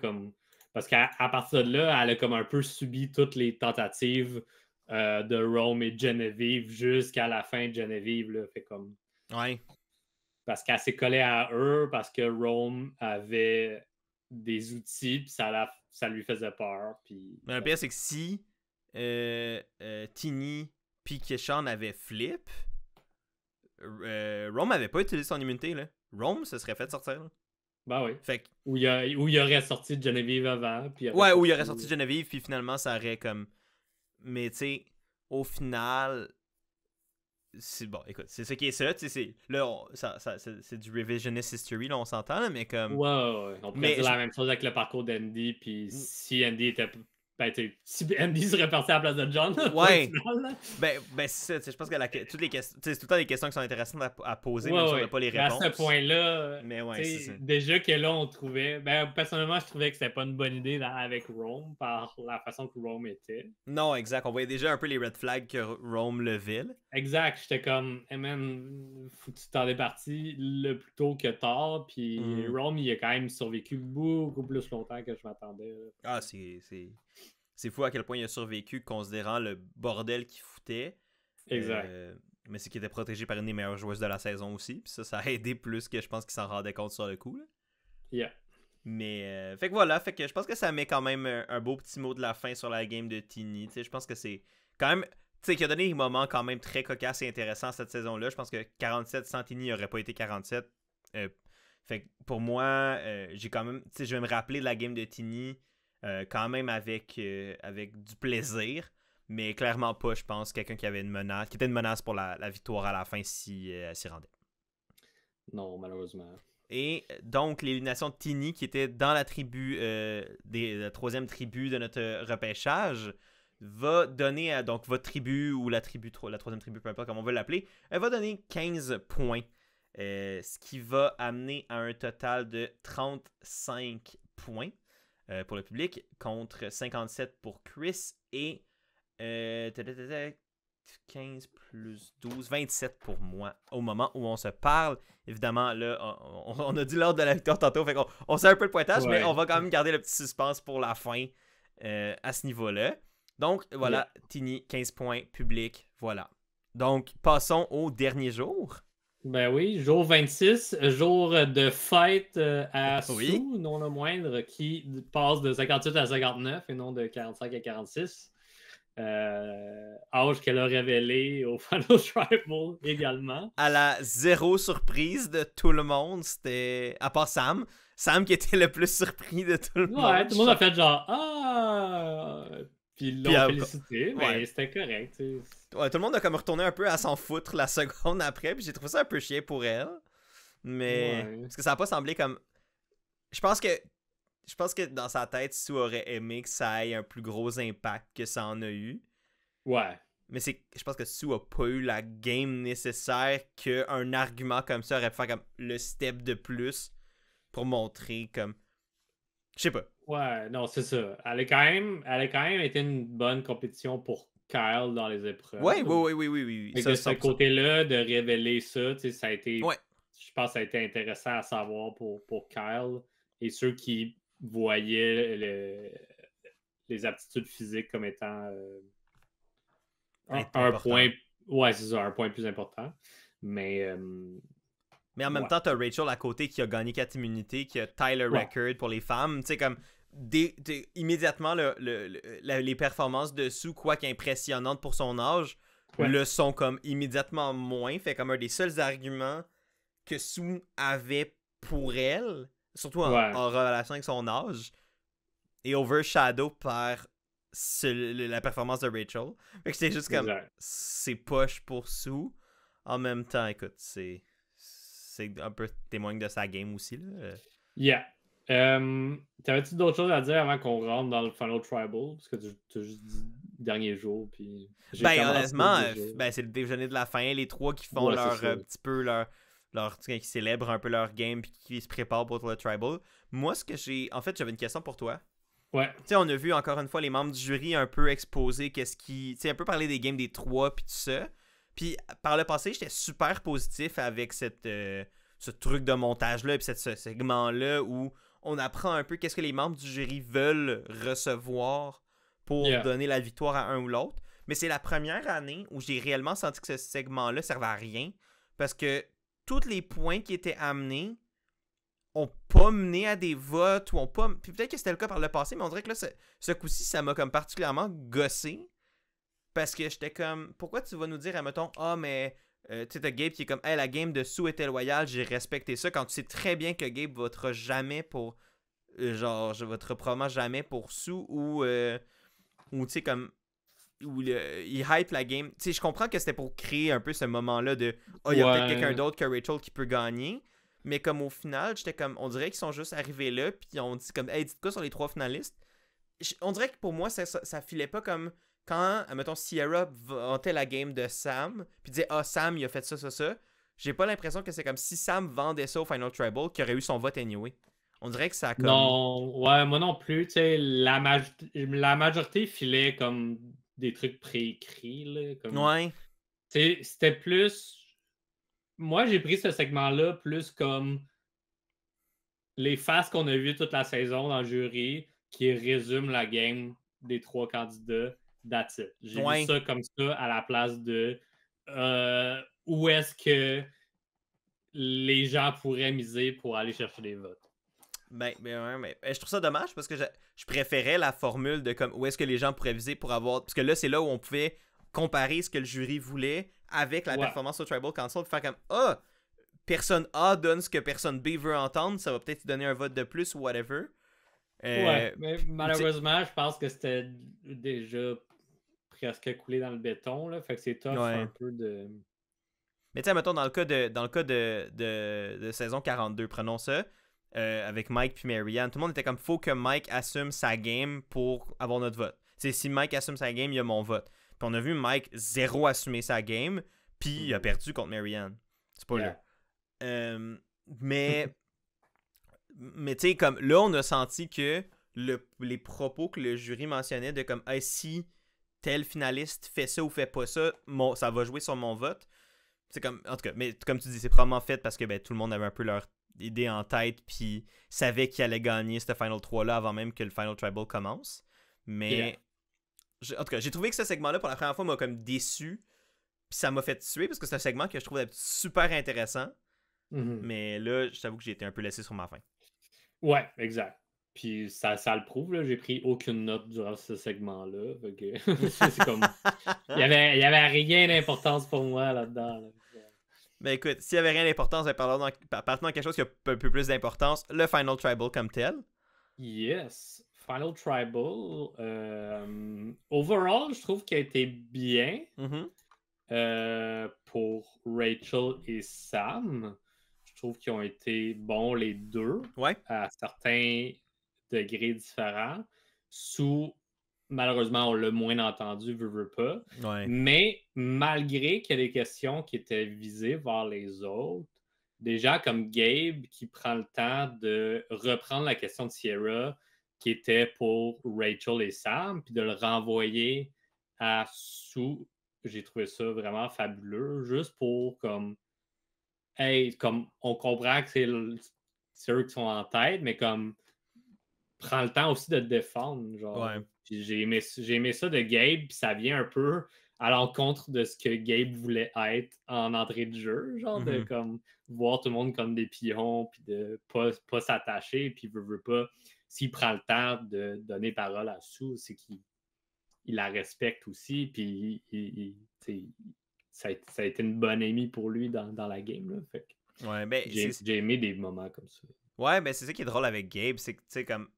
parce qu'à partir de là, elle a comme un peu subi toutes les tentatives de Rome et de Genevieve jusqu'à la fin de Genevieve. Là, fait comme. Ouais. Parce qu'elle s'est collée à eux, parce que Rome avait des outils, puis ça lui faisait peur. Puis, mais le pire, c'est que si Tini puis Keshawn avaient flip, Rome avait pas utilisé son immunité. Là. Rome se serait fait sortir. Là. Ben oui. Fait que... Où il aurait sorti Genevieve avant. Puis où il aurait sorti Genevieve, puis finalement, ça aurait comme. Mais tu sais, au final. C'est bon, écoute, c'est ce qui est ça. Là, c'est du revisionist history, là, on s'entend, là, mais comme. Ouais. On pourrait dire la même chose avec le parcours d'Andy, puis si Andy était. Si Andy serait parti à la place de John, ouais. Final, c'est ça. Je pense que toutes les questions. C'est tout le temps des questions qui sont intéressantes à poser, même si on n'a pas les à réponses. ce point-là, mais ouais, c'est ça. déjà que là, on trouvait. Personnellement, je trouvais que c'était pas une bonne idée avec Rome par la façon que Rome était. Non, exact. On voyait déjà un peu les red flags que Rome levait. Exact. J'étais comme, hey man, faut que tu t'en départis le plus tôt que tard. Puis Rome, il a quand même survécu beaucoup plus longtemps que je m'attendais. Ah, c'est fou à quel point il a survécu, considérant le bordel qu'il foutait. Exact. Mais c'est qu'il était protégé par une des meilleures joueuses de la saison aussi. Puis ça a aidé plus que je pense qu'il s'en rendait compte sur le coup. Là. Yeah. Mais, fait que voilà, fait que je pense que ça met quand même un beau petit mot de la fin sur la game de Tini. Tu sais, je pense que c'est quand même, tu sais, qui a donné des moments quand même très cocasses et intéressants cette saison-là. Je pense que 47 sans Tini n'aurait pas été 47. Fait que pour moi, j'ai quand même, tu sais, je vais me rappeler de la game de Tini quand même avec du plaisir. Mais clairement pas, je pense, quelqu'un qui avait une menace, qui était une menace pour la victoire à la fin si elle s'y rendait. Non, malheureusement. Et donc, l'élimination de Tini, qui était dans la tribu, la troisième tribu de notre repêchage, va donner à donc votre tribu ou la troisième tribu, peu importe comment on veut l'appeler, elle va donner 15 points. Ce qui va amener à un total de 35 points pour le public contre 57 pour Chris et 15 plus 12, 27 pour moi au moment où on se parle. Évidemment, là, on a dit l'ordre de la victoire tantôt, fait qu'on sait un peu le pointage, mais on va quand même garder le petit suspense pour la fin à ce niveau-là. Donc, voilà, Tini, 15 points, public, voilà. Donc, passons au dernier jour. Ben oui, jour 26, jour de fête à Oui. Sue, non le moindre, qui passe de 58 à 59 et non de 45 à 46. Âge qu'elle a révélé au Final Tribal également. À la zéro surprise de tout le monde, c'était. À part Sam. Sam qui était le plus surpris de tout le monde. Ouais, tout le monde a fait genre ah! Puis ils l'ont félicité, mais ouais. c'était correct. T'sais. Ouais, tout le monde a comme retourné un peu à s'en foutre la seconde après, puis j'ai trouvé ça un peu chiant pour elle. Mais. Ouais. Parce que ça n'a pas semblé comme. Je pense que dans sa tête, Sue aurait aimé que ça ait un plus gros impact que ça en a eu. Ouais. Mais je pense que Sue a pas eu la game nécessaire qu'un argument comme ça aurait pu faire comme le step de plus pour montrer comme. Je sais pas. Ouais, non, c'est ça. Elle a quand même été une bonne compétition pour Kyle dans les épreuves. Oui. Et de ce côté-là, de révéler ça, ça a été. Ouais. Je pense que ça a été intéressant à savoir pour Kyle et ceux qui voyaient les aptitudes physiques comme étant un point. Ouais, c'est ça, un point plus important. Mais en même temps, t'as Rachel à côté qui a gagné 4 immunités, qui a Tyler Record pour les femmes. Tu sais, comme immédiatement, les performances de Sue, quoique impressionnantes pour son âge, le sont comme immédiatement moins. Fait comme un des seuls arguments que Sue avait pour elle, surtout en relation avec son âge, est overshadow par la performance de Rachel. Fait que c'est juste comme c'est poche pour Sue. En même temps, écoute, c'est un peu témoigne de sa game aussi. Là. Yeah. T'avais-tu d'autres choses à dire avant qu'on rentre dans le Final Tribal? Parce que tu as juste dit dernier jour. Puis honnêtement, c'est le déjeuner de la fin. Les trois qui font petit peu qui célèbrent un peu leur game puis qui se préparent pour le Tribal. Moi, en fait, j'avais une question pour toi. Ouais. Tu sais, on a vu encore une fois les membres du jury un peu exposer tu sais, un peu parler des games des trois puis tout ça. Puis par le passé, j'étais super positif avec ce truc de montage-là et puis ce segment-là où on apprend un peu qu'est-ce que les membres du jury veulent recevoir pour donner la victoire à un ou l'autre. Mais c'est la première année où j'ai réellement senti que ce segment-là servait à rien parce que tous les points qui étaient amenés ont pas mené à des votes ou ont pas. Puis peut-être que c'était le cas par le passé, mais on dirait que là, ce coup-ci, ça m'a comme particulièrement gossé. Parce que j'étais comme, pourquoi tu vas nous dire, admettons, mais tu sais, t'as Gabe qui est comme, hey, la game de Sue était loyale, j'ai respecté ça, quand tu sais très bien que Gabe votera jamais pour, je voterai probablement jamais pour Sue ou tu sais, comme, où il hype la game. Tu sais, je comprends que c'était pour créer un peu ce moment-là de, il y a peut-être quelqu'un d'autre que Rachel qui peut gagner, mais comme au final, j'étais comme, on dirait qu'ils sont juste arrivés là, puis on dit comme, hey, dites quoi sur les 3 finalistes? On dirait que pour moi, ça filait pas comme quand, admettons, Sierra vantait la game de Sam, puis disait, Sam, il a fait ça. J'ai pas l'impression que c'est comme si Sam vendait ça au Final Tribal, qu'il aurait eu son vote anyway. On dirait que ça a comme. Non, ouais, moi non plus. Tu sais, la majorité filait comme des trucs préécrits. Là, comme... Ouais. Tu sais, c'était plus. Moi, j'ai pris ce segment-là plus comme les faces qu'on a vues toute la saison dans le jury qui résument la game des 3 candidats. That's it. J'ai vu ça comme ça à la place de où est-ce que les gens pourraient miser pour aller chercher des votes. Je trouve ça dommage parce que je préférais la formule de comme où est-ce que les gens pourraient viser pour avoir. Parce que là, c'est là où on pouvait comparer ce que le jury voulait avec la Ouais. performance au Tribal Council. Faire comme ah, personne A donne ce que personne B veut entendre, ça va peut-être donner un vote de plus ou whatever. Ouais, mais Ou tu sais, malheureusement, je pense que c'était déjà presque coulé dans le béton, là. Fait que c'est tough un ouais. peu de. Mais tu sais, mettons, dans le cas de saison 42, prenons ça, avec Mike puis Marianne, tout le monde était comme, faut que Mike assume sa game pour avoir notre vote. T'sais, si Mike assume sa game, il y a mon vote. Puis on a vu Mike zéro assumer sa game, puis il a perdu contre Marianne. Spoiler. Yeah. Euh, mais mais tu sais, comme là, on a senti que les propos que le jury mentionnait de comme, hey, si tel finaliste fait ça ou fait pas ça, ça va jouer sur mon vote. C'est comme, en tout cas, mais comme tu dis, c'est probablement fait parce que ben, tout le monde avait un peu leur idée en tête puis savait qu'il allait gagner ce Final 3-là avant même que le Final Tribal commence. Yeah. Mais, en tout cas, j'ai trouvé que ce segment-là, pour la première fois, m'a comme déçu. Puis ça m'a fait tuer parce que c'est un segment que je trouve super intéressant. Mhm. Mais là, je t'avoue que j'ai été un peu laissé sur ma faim. Ouais, exact. Puis ça le prouve, là. J'ai pris aucune note durant ce segment-là. Fait que c'est comme. Il y avait rien d'importance pour moi là-dedans. Là. Ben écoute, s'il y avait rien d'importance, partons dans quelque chose qui a un peu plus d'importance, le Final Tribal comme tel. Yes. Final Tribal. Overall, je trouve qu'il a été bien pour Rachel et Sam. Je trouve qu'ils ont été bons les deux Ouais. à certains degrés différents. Malheureusement, on l'a moins entendu, veut pas. Ouais. Mais malgré qu'il y a des questions qui étaient visées vers les autres, des gens comme Gabe qui prend le temps de reprendre la question de Sierra qui était pour Rachel et Sam, puis de le renvoyer à Sue. J'ai trouvé ça vraiment fabuleux, juste pour comme hey, comme on comprend que c'est eux qui sont en tête, mais comme prends le temps aussi de te défendre. Genre. Ouais. Puis j'ai aimé ça de Gabe, puis ça vient un peu à l'encontre de ce que Gabe voulait être en entrée de jeu, genre de comme voir tout le monde comme des pions, puis de pas s'attacher, puis veut pas. S'il prend le temps de donner parole à Sue, c'est qu'il la respecte aussi, puis ça a été une bonne amie pour lui dans la game. Là. Fait que Ouais, ben, j'ai aimé des moments comme ça. ouais, ben c'est ça qui est drôle avec Gabe, c'est que, tu sais, comme,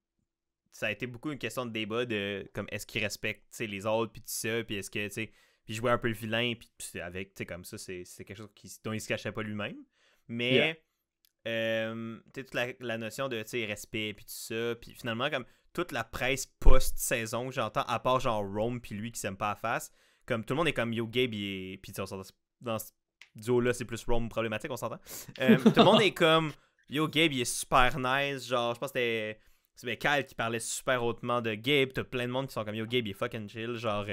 ça a été beaucoup une question de débat de, comme, est-ce qu'il respecte, tu sais, les autres, puis tout ça, puis est-ce que, tu sais, puis jouer un peu le vilain, puis avec, tu sais, comme ça, c'est quelque chose dont il se cachait pas lui-même. Yeah. Mais, tu sais, toute la notion de, tu sais, respect, puis tout ça, puis finalement, comme, toute la presse post-saison que j'entends, à part genre Rome, puis lui qui s'aime pas à face, comme, tout le monde est comme, yo, Gabe, il est, puis tu sais, dans ce duo-là, c'est plus Rome problématique, on s'entend. Tout le monde est comme, yo, Gabe, il est super nice. Genre, je pense que c'était Kyle qui parlait super hautement de Gabe. T'as plein de monde qui sont comme, yo, Gabe, il est fucking chill. Genre,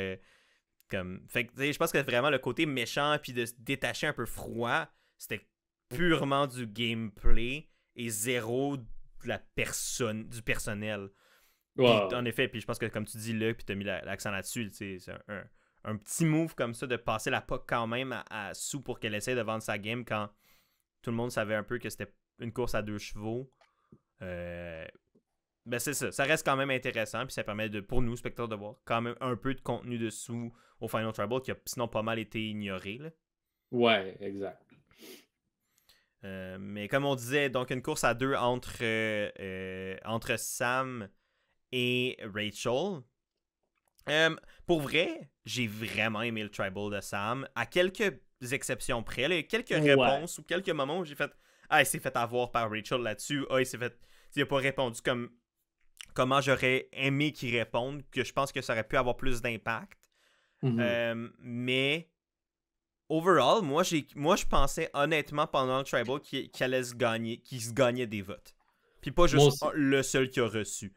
comme. Fait que, tu sais, je pense que vraiment le côté méchant puis de se détacher un peu froid, c'était purement du gameplay et zéro de la personne, du personnel. Wow. Puis, en effet, puis je pense que comme tu dis là, puis t'as mis l'accent là-dessus, tu sais, c'est un petit move comme ça de passer la POC quand même à Sue pour qu'elle essaie de vendre sa game quand tout le monde savait un peu que c'était une course à 2 chevaux. Ben c'est ça. Ça reste quand même intéressant. Puis ça permet pour nous, spectateurs, de voir quand même un peu de contenu dessous au Final Tribal qui a sinon pas mal été ignoré. Là. Ouais, exact. Mais comme on disait, donc une course à 2 entre Sam et Rachel. Pour vrai, j'ai vraiment aimé le Tribal de Sam. À quelques exceptions près. Là, quelques réponses ou quelques moments où j'ai fait il s'est fait avoir par Rachel là-dessus. Il n'a pas répondu comme comment j'aurais aimé qu'il réponde, que je pense que ça aurait pu avoir plus d'impact. Mais overall, moi je pensais honnêtement pendant le Tribal qu'il allait se gagnait des votes. Puis pas juste le seul qui a reçu.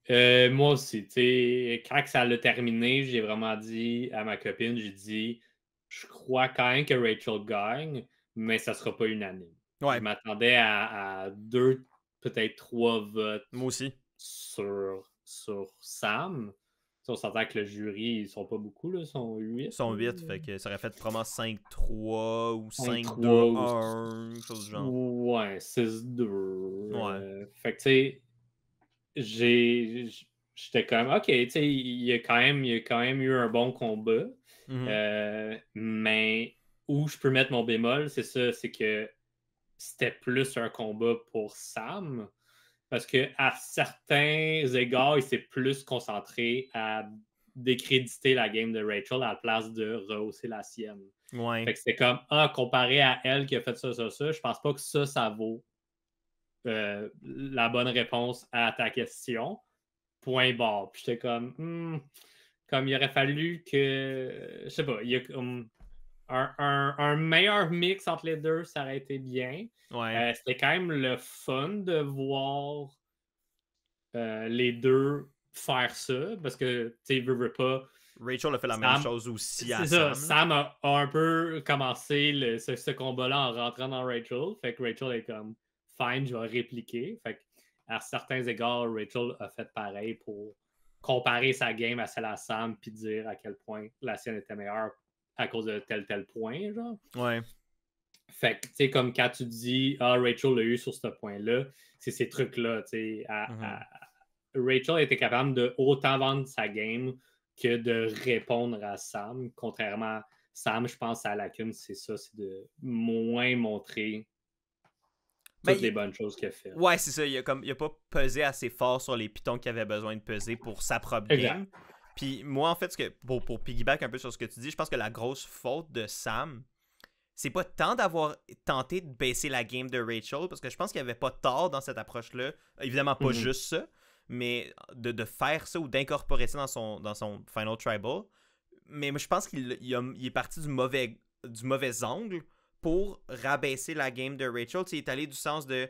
Moi aussi, tu sais, quand ça l'a terminé, j'ai vraiment dit à ma copine, j'ai dit, je crois quand même que Rachel gagne, mais ça sera pas unanime. Ouais. Je m'attendais à 2, peut-être 3 votes. Moi aussi. Sur Sam. On s'entend que le jury, ils sont pas beaucoup, là, ils sont 8. Ils sont 8, fait que ça aurait fait probablement 5-3 ou 5-3 5-2-1, quelque chose du genre. Ouais, 6-2. Ouais. Fait que, tu sais, j'étais comme, ok, tu sais, il y a quand même eu un bon combat. Mais où je peux mettre mon bémol, c'est ça, c'est que c'était plus un combat pour Sam. Parce qu'à certains égards, il s'est plus concentré à décréditer la game de Rachel à la place de rehausser la sienne. Ouais. Fait que c'était comme, comparé à elle qui a fait ça, je pense pas que ça vaut la bonne réponse à ta question. Point barre. Puis j'étais comme il aurait fallu que, je sais pas, il y a comme un meilleur mix entre les deux, ça aurait été bien. Ouais. C'était quand même le fun de voir les deux faire ça, parce que, tu sais, veut pas. Rachel a fait la même chose aussi à C'est ça, Sam. Sam a un peu commencé ce combat-là en rentrant dans Rachel. Fait que Rachel est comme, fine, je vais répliquer. Fait que, à certains égards, Rachel a fait pareil pour comparer sa game à celle à Sam puis dire à quel point la sienne était meilleure à cause de tel point, genre. Ouais. Fait que, tu sais, comme quand tu dis, Rachel l'a eu sur ce point-là, c'est ces trucs-là, tu sais. Rachel était capable de autant vendre sa game que de répondre à Sam. Contrairement à Sam, je pense à la lacune, c'est ça, c'est de moins montrer toutes les bonnes choses qu'il a fait. Ouais, c'est ça. Il a pas pesé assez fort sur les pitons qu'il avait besoin de peser pour sa propre game. Puis moi, en fait, pour piggyback un peu sur ce que tu dis, je pense que la grosse faute de Sam, c'est pas tant d'avoir tenté de baisser la game de Rachel, parce que je pense qu'il n'y avait pas tort dans cette approche-là. Évidemment, pas juste ça, mais de faire ça ou d'incorporer ça dans son Final Tribal. Mais je pense qu'il est parti du mauvais angle pour rabaisser la game de Rachel. Il est allé du sens de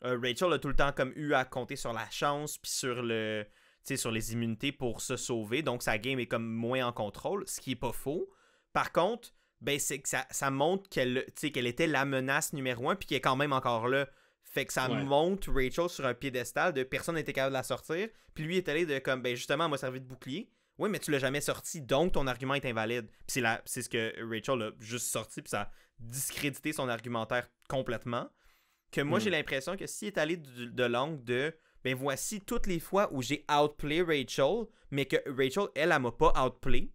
Rachel a tout le temps comme eu à compter sur la chance puis sur les immunités pour se sauver. Donc sa game est comme moins en contrôle, ce qui est pas faux. Par contre, ben c'est que ça montre qu'elle était la menace numéro 1 puis qu'elle est quand même encore là. Fait que ça monte Rachel sur un piédestal de personne n'était capable de la sortir. Puis lui est allé de comme ben justement elle m'a servi de bouclier. Oui, mais tu l'as jamais sorti, donc ton argument est invalide. Puis c'est ce que Rachel a juste sorti, puis ça a discrédité son argumentaire complètement. Que moi, j'ai l'impression que s'il est allé de l'angle de ben voici toutes les fois où j'ai outplay Rachel, mais que Rachel, elle m'a pas outplay.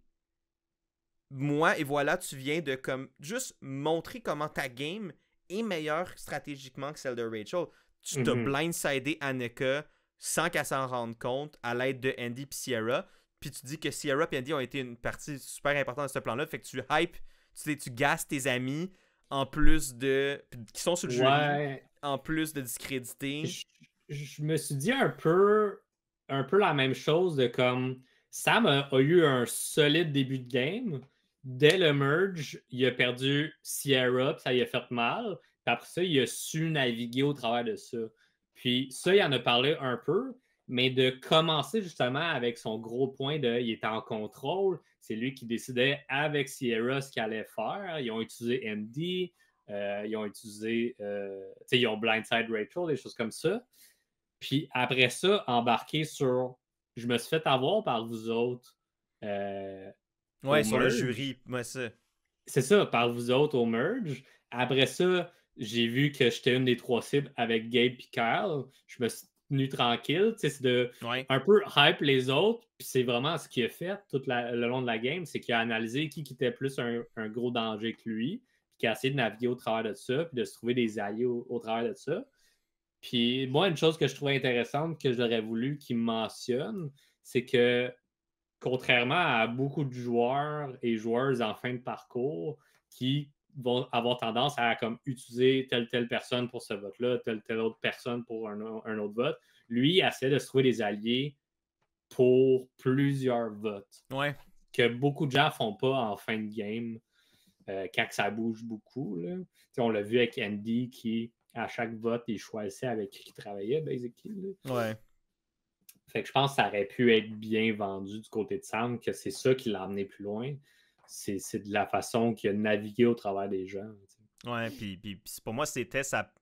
Moi, et voilà, tu viens de comme juste montrer comment ta game est meilleure stratégiquement que celle de Rachel. Tu t'as blindsidé Annika sans qu'elle s'en rende compte à l'aide de Andy et Sierra. Puis tu dis que Sierra et Andy ont été une partie super importante de ce plan-là. Fait que tu hype, tu gasses tes amis en plus de. Qui sont sur le jury, en plus de discréditer. Je me suis dit un peu la même chose de comme Sam a eu un solide début de game. Dès le merge, il a perdu Sierra, puis ça lui a fait mal. Puis après ça, il a su naviguer au travers de ça. Puis ça, il en a parlé un peu, mais de commencer justement avec son gros point de il était en contrôle, c'est lui qui décidait avec Sierra ce qu'il allait faire. Ils ont utilisé Andy, ils ont utilisé, ils ont blindside Rachel, des choses comme ça. Puis après ça, embarqué sur je me suis fait avoir par vous autres. Ouais, sur merge. Le jury, moi ça. C'est ça, par vous autres au merge. Après ça, j'ai vu que j'étais une des 3 cibles avec Gabe et Kyle. Je me suis tenu tranquille. C'est de un peu hype les autres. Puis c'est vraiment ce qu'il a fait tout le long de la game, c'est qu'il a analysé qui était plus un gros danger que lui, puis qu'il a essayé de naviguer au travers de ça, puis de se trouver des alliés au travers de ça. Puis moi, une chose que je trouvais intéressante, que j'aurais voulu qu'il mentionne, c'est que contrairement à beaucoup de joueurs et joueuses en fin de parcours qui vont avoir tendance à comme utiliser telle personne pour ce vote-là, telle autre personne pour un autre vote, lui il essaie de se trouver des alliés pour plusieurs votes. Ouais. Que beaucoup de gens font pas en fin de game quand ça bouge beaucoup. Là. On l'a vu avec Andy qui, à chaque vote, il choisissait avec qui il travaillait, basically. Là. Ouais. Fait que je pense que ça aurait pu être bien vendu du côté de Sam, que c'est ça qui l'a amené plus loin. C'est de la façon qu'il a navigué au travers des gens. T'sais. Ouais, puis pour moi, c'était sa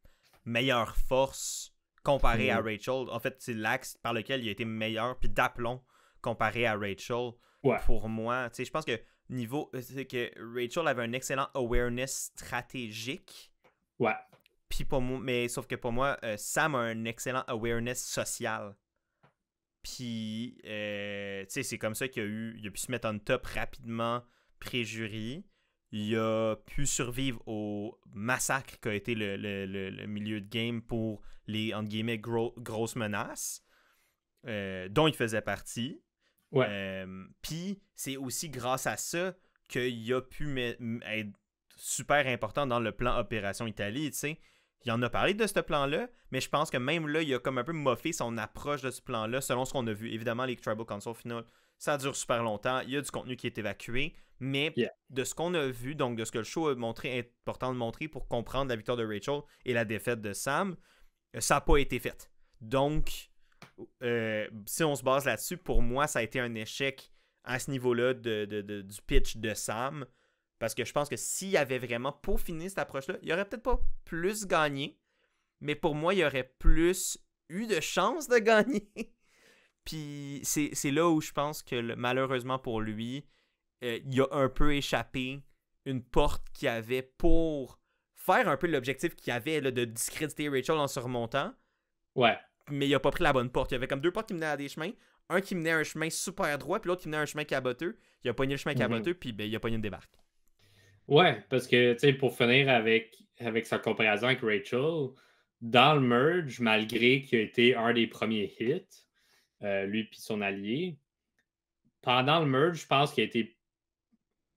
meilleure force comparée à Rachel. En fait, c'est l'axe par lequel il a été meilleur, puis d'aplomb comparé à Rachel. Ouais. Pour moi, tu sais, je pense que c'est que Rachel avait un excellent awareness stratégique. Ouais. Puis pour moi, mais sauf que pour moi, Sam a un excellent awareness social. Puis, tu sais, c'est comme ça il a pu se mettre on top rapidement pré-jury. Il a pu survivre au massacre qu'a été le milieu de game pour les, entre guillemets, grosses menaces, dont il faisait partie. Ouais. Puis, c'est aussi grâce à ça qu'il a pu être super important dans le plan Opération Italie, tu sais. Il en a parlé de ce plan-là, mais je pense que même là, il a comme un peu moffé son approche de ce plan-là selon ce qu'on a vu. Évidemment, les Tribal Council finales, ça dure super longtemps. Il y a du contenu qui est évacué, mais de ce qu'on a vu, donc de ce que le show a montré, important de montrer pour comprendre la victoire de Rachel et la défaite de Sam, ça n'a pas été fait. Donc, si on se base là-dessus, pour moi, ça a été un échec à ce niveau-là du pitch de Sam. Parce que je pense que s'il avait vraiment peaufiné cette approche-là, il aurait peut-être pas plus gagné, mais pour moi, il aurait plus eu de chances de gagner. Puis c'est là où je pense que malheureusement pour lui, il a un peu échappé une porte qu'il avait pour faire un peu l'objectif qu'il avait là, de discréditer Rachel en se remontant. Ouais. Mais il a pas pris la bonne porte. Il y avait comme deux portes qui menaient à des chemins. Un qui menait à un chemin super droit, puis l'autre qui menait à un chemin caboteux. Il a pogné le chemin caboteux, puis ben, il a pogné une débarque. Ouais, parce que, tu sais, pour finir avec sa comparaison avec Rachel, dans le merge, malgré qu'il a été un des premiers hits, lui puis son allié, pendant le merge, je pense qu'il a été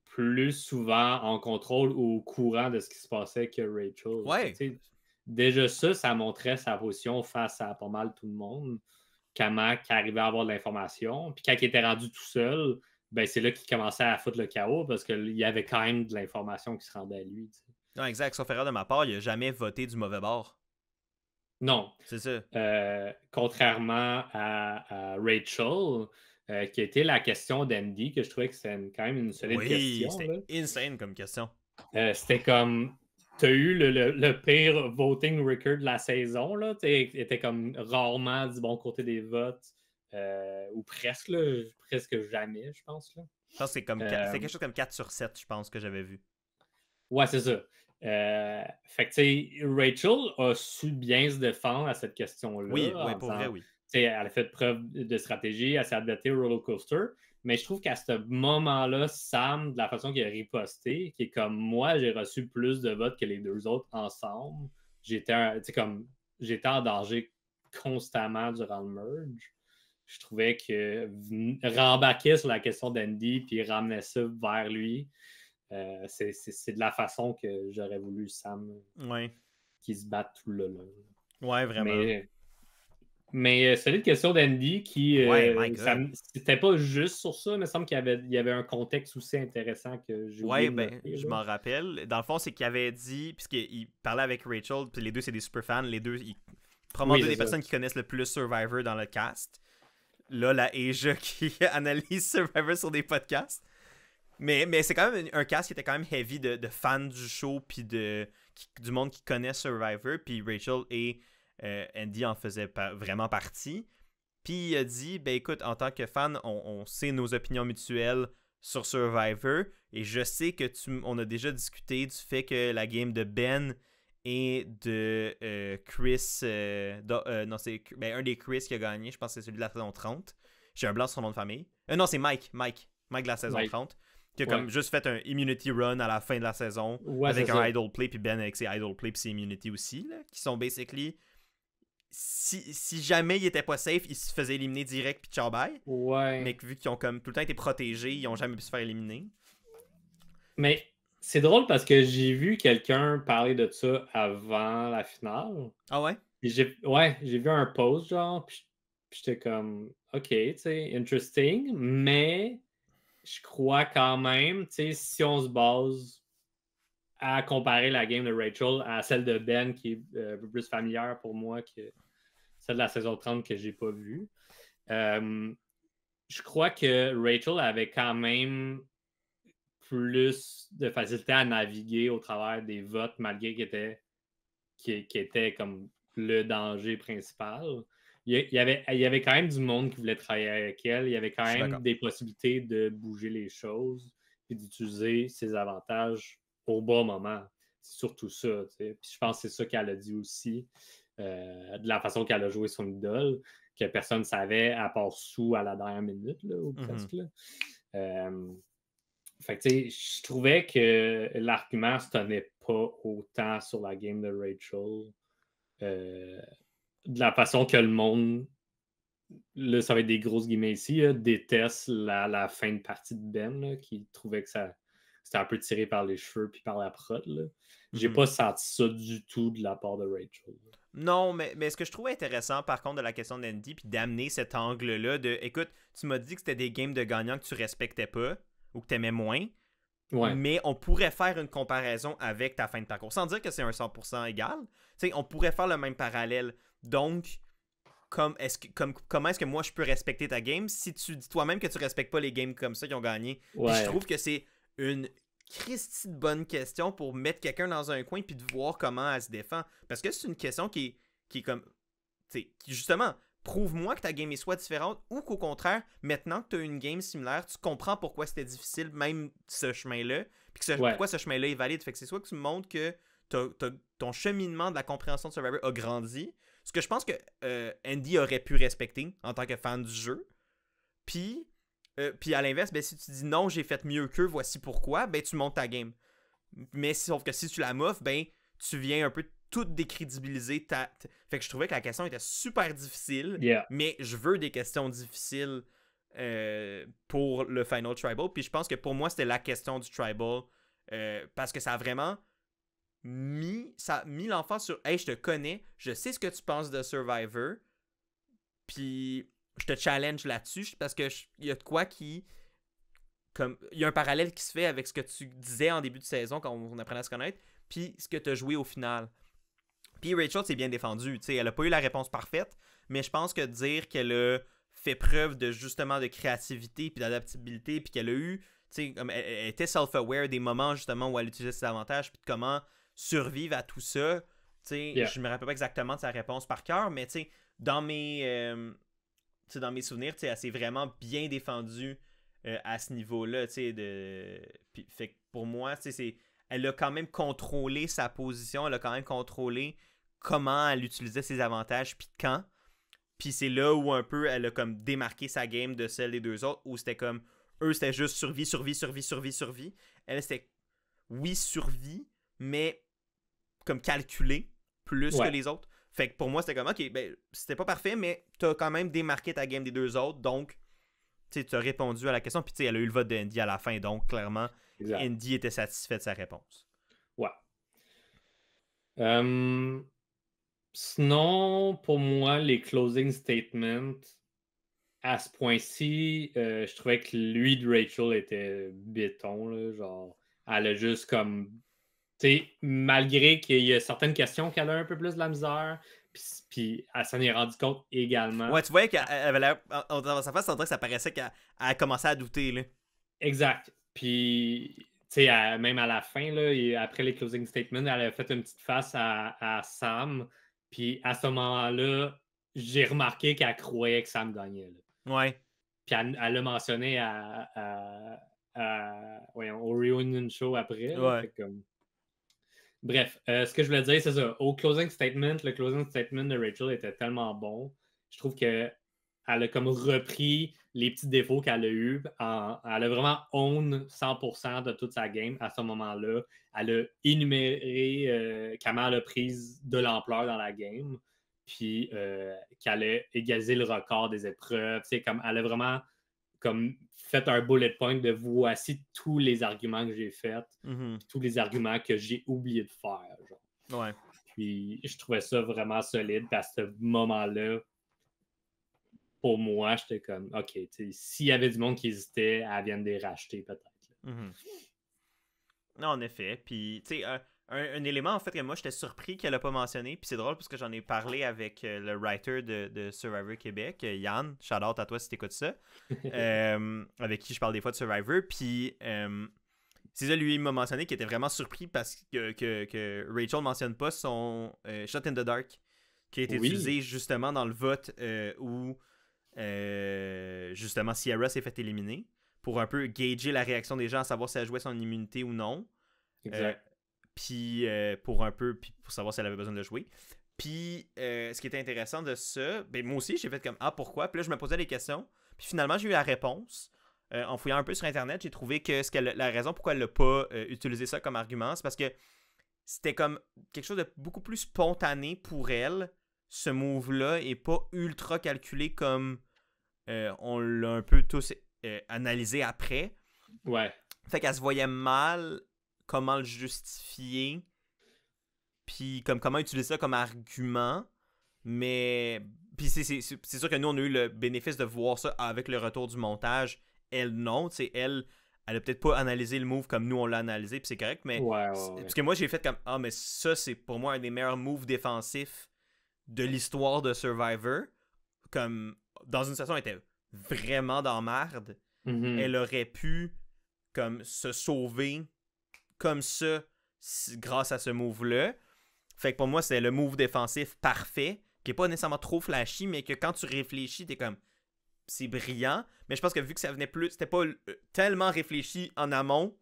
plus souvent en contrôle ou au courant de ce qui se passait que Rachel. Ouais. Déjà ça montrait sa position face à pas mal tout le monde. Comment qu'il arrivait à avoir de l'information. Puis quand il était rendu tout seul, ben c'est là qu'il commençait à foutre le chaos parce qu'il y avait quand même de l'information qui se rendait à lui. T'sais. Non, exact. Sauf erreur de ma part, il a jamais voté du mauvais bord. Non. C'est ça. Contrairement à Rachel, qui était la question d'Andy, que je trouvais que c'était quand même une solide question. C'était insane comme question. C'était comme, tu as eu le pire voting record de la saison, là. Tu étais comme rarement du bon côté des votes, ou presque, là, presque jamais, je pense. Là. Je pense que c'est quelque chose comme 4 sur 7, je pense, que j'avais vu. Ouais, c'est ça. Fait que, tu sais, Rachel a su bien se défendre à cette question-là. Oui, pour vrai, oui. Elle a fait preuve de stratégie, elle s'est adaptée au roller coaster. Mais je trouve qu'à ce moment-là, Sam, de la façon qu'il a riposté, qui est comme moi, j'ai reçu plus de votes que les deux autres ensemble. J'étais en danger constamment durant le merge. Je trouvais que rembarquer sur la question d'Andy puis ramener ça vers lui, c'est de la façon que j'aurais voulu Sam qui se batte tout le long. Ouais, vraiment. Mais solide question d'Andy qui c'était pas juste sur ça, mais il me semble qu'il y avait un contexte aussi intéressant que j'ai oublié de noter, je m'en rappelle. Dans le fond, c'est qu'il avait dit, puisqu'il parlait avec Rachel, puis les deux, c'est des super fans, les deux, probablement des personnes qui connaissent le plus Survivor dans le cast. Là, la Asia qui analyse Survivor sur des podcasts. Mais c'est quand même un cast qui était quand même heavy de fans du show, puis du monde qui connaît Survivor, puis Rachel et Andy en faisaient vraiment partie. Puis il a dit, ben écoute, en tant que fan, on sait nos opinions mutuelles sur Survivor, et je sais que on a déjà discuté du fait que la game de Ben et de Chris, non c'est un des Chris qui a gagné, je pense que c'est celui de la saison 30. J'ai un blanc sur son nom de famille. Non, c'est Mike de la saison 30. Qui a comme juste fait un immunity run à la fin de la saison avec un idle play, puis Ben avec ses idle play puis ses immunity aussi, là, qui sont basically si jamais il était pas safe, il se faisait éliminer direct puis ciao bye. Ouais. Mais vu qu'ils ont comme tout le temps été protégés, ils ont jamais pu se faire éliminer. Mais c'est drôle parce que j'ai vu quelqu'un parler de ça avant la finale. Ah ouais? J'ai vu un post genre, puis j'étais comme OK, tu sais, interesting, mais je crois quand même, tu sais, si on se base à comparer la game de Rachel à celle de Ben, qui est un peu plus familière pour moi que celle de la saison 30 que j'ai pas vue, je crois que Rachel avait quand même plus de facilité à naviguer au travers des votes, malgré qu'il était comme le danger principal. Il il y avait quand même du monde qui voulait travailler avec elle. Il y avait quand Je suis même d'accord. des possibilités de bouger les choses et d'utiliser ses avantages au bon moment. C'est surtout ça. Puis je pense que c'est ça qu'elle a dit aussi, de la façon qu'elle a joué son idole, que personne ne savait à part Sue à la dernière minute, là, ou presque. Là. Fait que, je trouvais que l'argument se tenait pas autant sur la game de Rachel. De la façon que le monde, là, ça va être des grosses guillemets ici, là, déteste la fin de partie de Ben, là, qui trouvait que c'était un peu tiré par les cheveux puis par la prod. Là. J'ai pas senti ça du tout de la part de Rachel. Là. Non, mais ce que je trouvais intéressant, par contre, de la question d'Andy, puis d'amener cet angle-là de, écoute, tu m'as dit que c'était des games de gagnants que tu respectais pas, ou que tu aimais moins, Ouais. mais on pourrait faire une comparaison avec ta fin de parcours, sans dire que c'est un 100% égal. T'sais, on pourrait faire le même parallèle. Donc, comment est-ce que moi je peux respecter ta game si tu dis toi-même que tu respectes pas les games comme ça qui ont gagné? Ouais. Puis je trouve que c'est une Christie de bonne question pour mettre quelqu'un dans un coin puis de voir comment elle se défend. Parce que c'est une question qui est comme. Qui justement, prouve-moi que ta game est soit différente ou qu'au contraire, maintenant que tu as une game similaire, tu comprends pourquoi c'était difficile, même ce chemin-là, puis pourquoi ce chemin-là est valide. Fait que c'est soit que tu me montres que ton cheminement de la compréhension de Survivor a grandi, ce que je pense que Andy aurait pu respecter en tant que fan du jeu. Puis à l'inverse, ben, si tu dis non, j'ai fait mieux qu'eux, voici pourquoi, ben tu montes ta game. Mais sauf que si tu la moffes, ben tu viens un peu tout décrédibiliser Fait que je trouvais que la question était super difficile, mais je veux des questions difficiles pour le Final Tribal. Puis je pense que pour moi, c'était la question du Tribal parce que ça a vraiment mis l'emphase sur « Hey, je te connais, je sais ce que tu penses de Survivor, puis je te challenge là-dessus parce que il y a de quoi qui... comme il y a un parallèle qui se fait avec ce que tu disais en début de saison quand on apprenait à se connaître, puis ce que tu as joué au final. » Puis Rachel s'est bien défendue. Elle n'a pas eu la réponse parfaite, mais je pense que dire qu'elle a fait preuve de justement de créativité puis d'adaptabilité, puis qu'elle a eu, comme elle était self-aware des moments justement où elle utilisait ses avantages, puis de comment survivre à tout ça. Je me rappelle pas exactement de sa réponse par cœur, mais dans mes souvenirs, elle s'est vraiment bien défendue à ce niveau-là. Puis, fait que pour moi, elle a quand même contrôlé sa position, elle a quand même contrôlé comment elle utilisait ses avantages, puis quand. Puis c'est là où un peu elle a comme démarqué sa game de celle des deux autres, où c'était comme, eux c'était juste survie. Elle c'était, oui, survie, mais comme calculé plus que les autres. Fait que pour moi, c'était comme, ok, ben c'était pas parfait, mais t'as quand même démarqué ta game des deux autres, donc tu as répondu à la question, puis elle a eu le vote d'Andy à la fin, donc clairement, Andy était satisfait de sa réponse. Ouais. Sinon, pour moi, les closing statements, à ce point-ci, je trouvais que lui de Rachel était béton. Là, genre, elle a juste comme... malgré qu'il y a certaines questions qu'elle a un peu plus de la misère, puis elle s'en est rendu compte également. Ouais, tu voyais qu'elle avait l'air... Dans sa face, on dirait que ça paraissait qu'elle a commencé à douter. Là. Exact. Puis... même à la fin, là, et après les closing statements, elle a fait une petite face à Sam. Puis à ce moment-là, j'ai remarqué qu'elle croyait que Sam gagnait. Là. Ouais. Puis elle l'a mentionné au Reunion Show après. Là, ouais. fait comme... Bref, ce que je voulais dire, c'est ça. Au closing statement, le closing statement de Rachel était tellement bon. Je trouve qu'elle a comme repris les petits défauts qu'elle a eus. Elle a vraiment own 100% de toute sa game à ce moment-là. Elle a énuméré comment elle a pris de l'ampleur dans la game. Puis qu'elle a égalisé le record des épreuves. Comme elle a vraiment comme fait un bullet point de voici tous les arguments que j'ai faits, tous les arguments que j'ai oublié de faire. Genre. Ouais. Puis je trouvais ça vraiment solide. Puis à ce moment-là, pour moi, j'étais comme, OK, s'il y avait du monde qui hésitait, elle vient de les racheter peut-être. Non, en effet. Puis, tu sais, un élément, en fait, que moi, j'étais surpris qu'elle n'a pas mentionné, puis c'est drôle parce que j'en ai parlé avec le writer de Survivor Québec, Yann, shout-out à toi si t'écoutes ça, avec qui je parle des fois de Survivor, puis c'est ça, lui, il m'a mentionné qu'il était vraiment surpris parce que Rachel mentionne pas son Shot in the Dark. qui a été utilisé justement dans le vote où justement Sierra s'est fait éliminer pour un peu gager la réaction des gens à savoir si elle jouait son immunité ou non. Exact. Puis pour savoir si elle avait besoin de jouer. Puis ce qui était intéressant de ça, ben moi aussi j'ai fait comme ah pourquoi? Puis là je me posais des questions. Puis finalement j'ai eu la réponse. En fouillant un peu sur internet, j'ai trouvé que la raison pourquoi elle n'a pas utilisé ça comme argument, c'est parce que c'était comme quelque chose de beaucoup plus spontané pour elle, ce move-là, et pas ultra calculé comme on l'a un peu tous analysé après. Ouais. Fait qu'elle se voyait mal comment le justifier, puis comme comment utiliser ça comme argument, mais puis c'est sûr que nous on a eu le bénéfice de voir ça avec le retour du montage. Elle non, tu sais, elle a peut-être pas analysé le move comme nous on l'a analysé, puis c'est correct, mais Ouais. parce que moi j'ai fait comme ah mais ça c'est pour moi un des meilleurs moves défensifs de l'histoire de Survivor, comme dans une situation elle était vraiment dans merde, elle aurait pu comme se sauver comme ça grâce à ce move-là. Fait que pour moi, c'est le move défensif parfait, qui est pas nécessairement trop flashy, mais que quand tu réfléchis, t'es comme c'est brillant. Mais je pense que vu que ça venait plus, c'était pas tellement réfléchi en amont,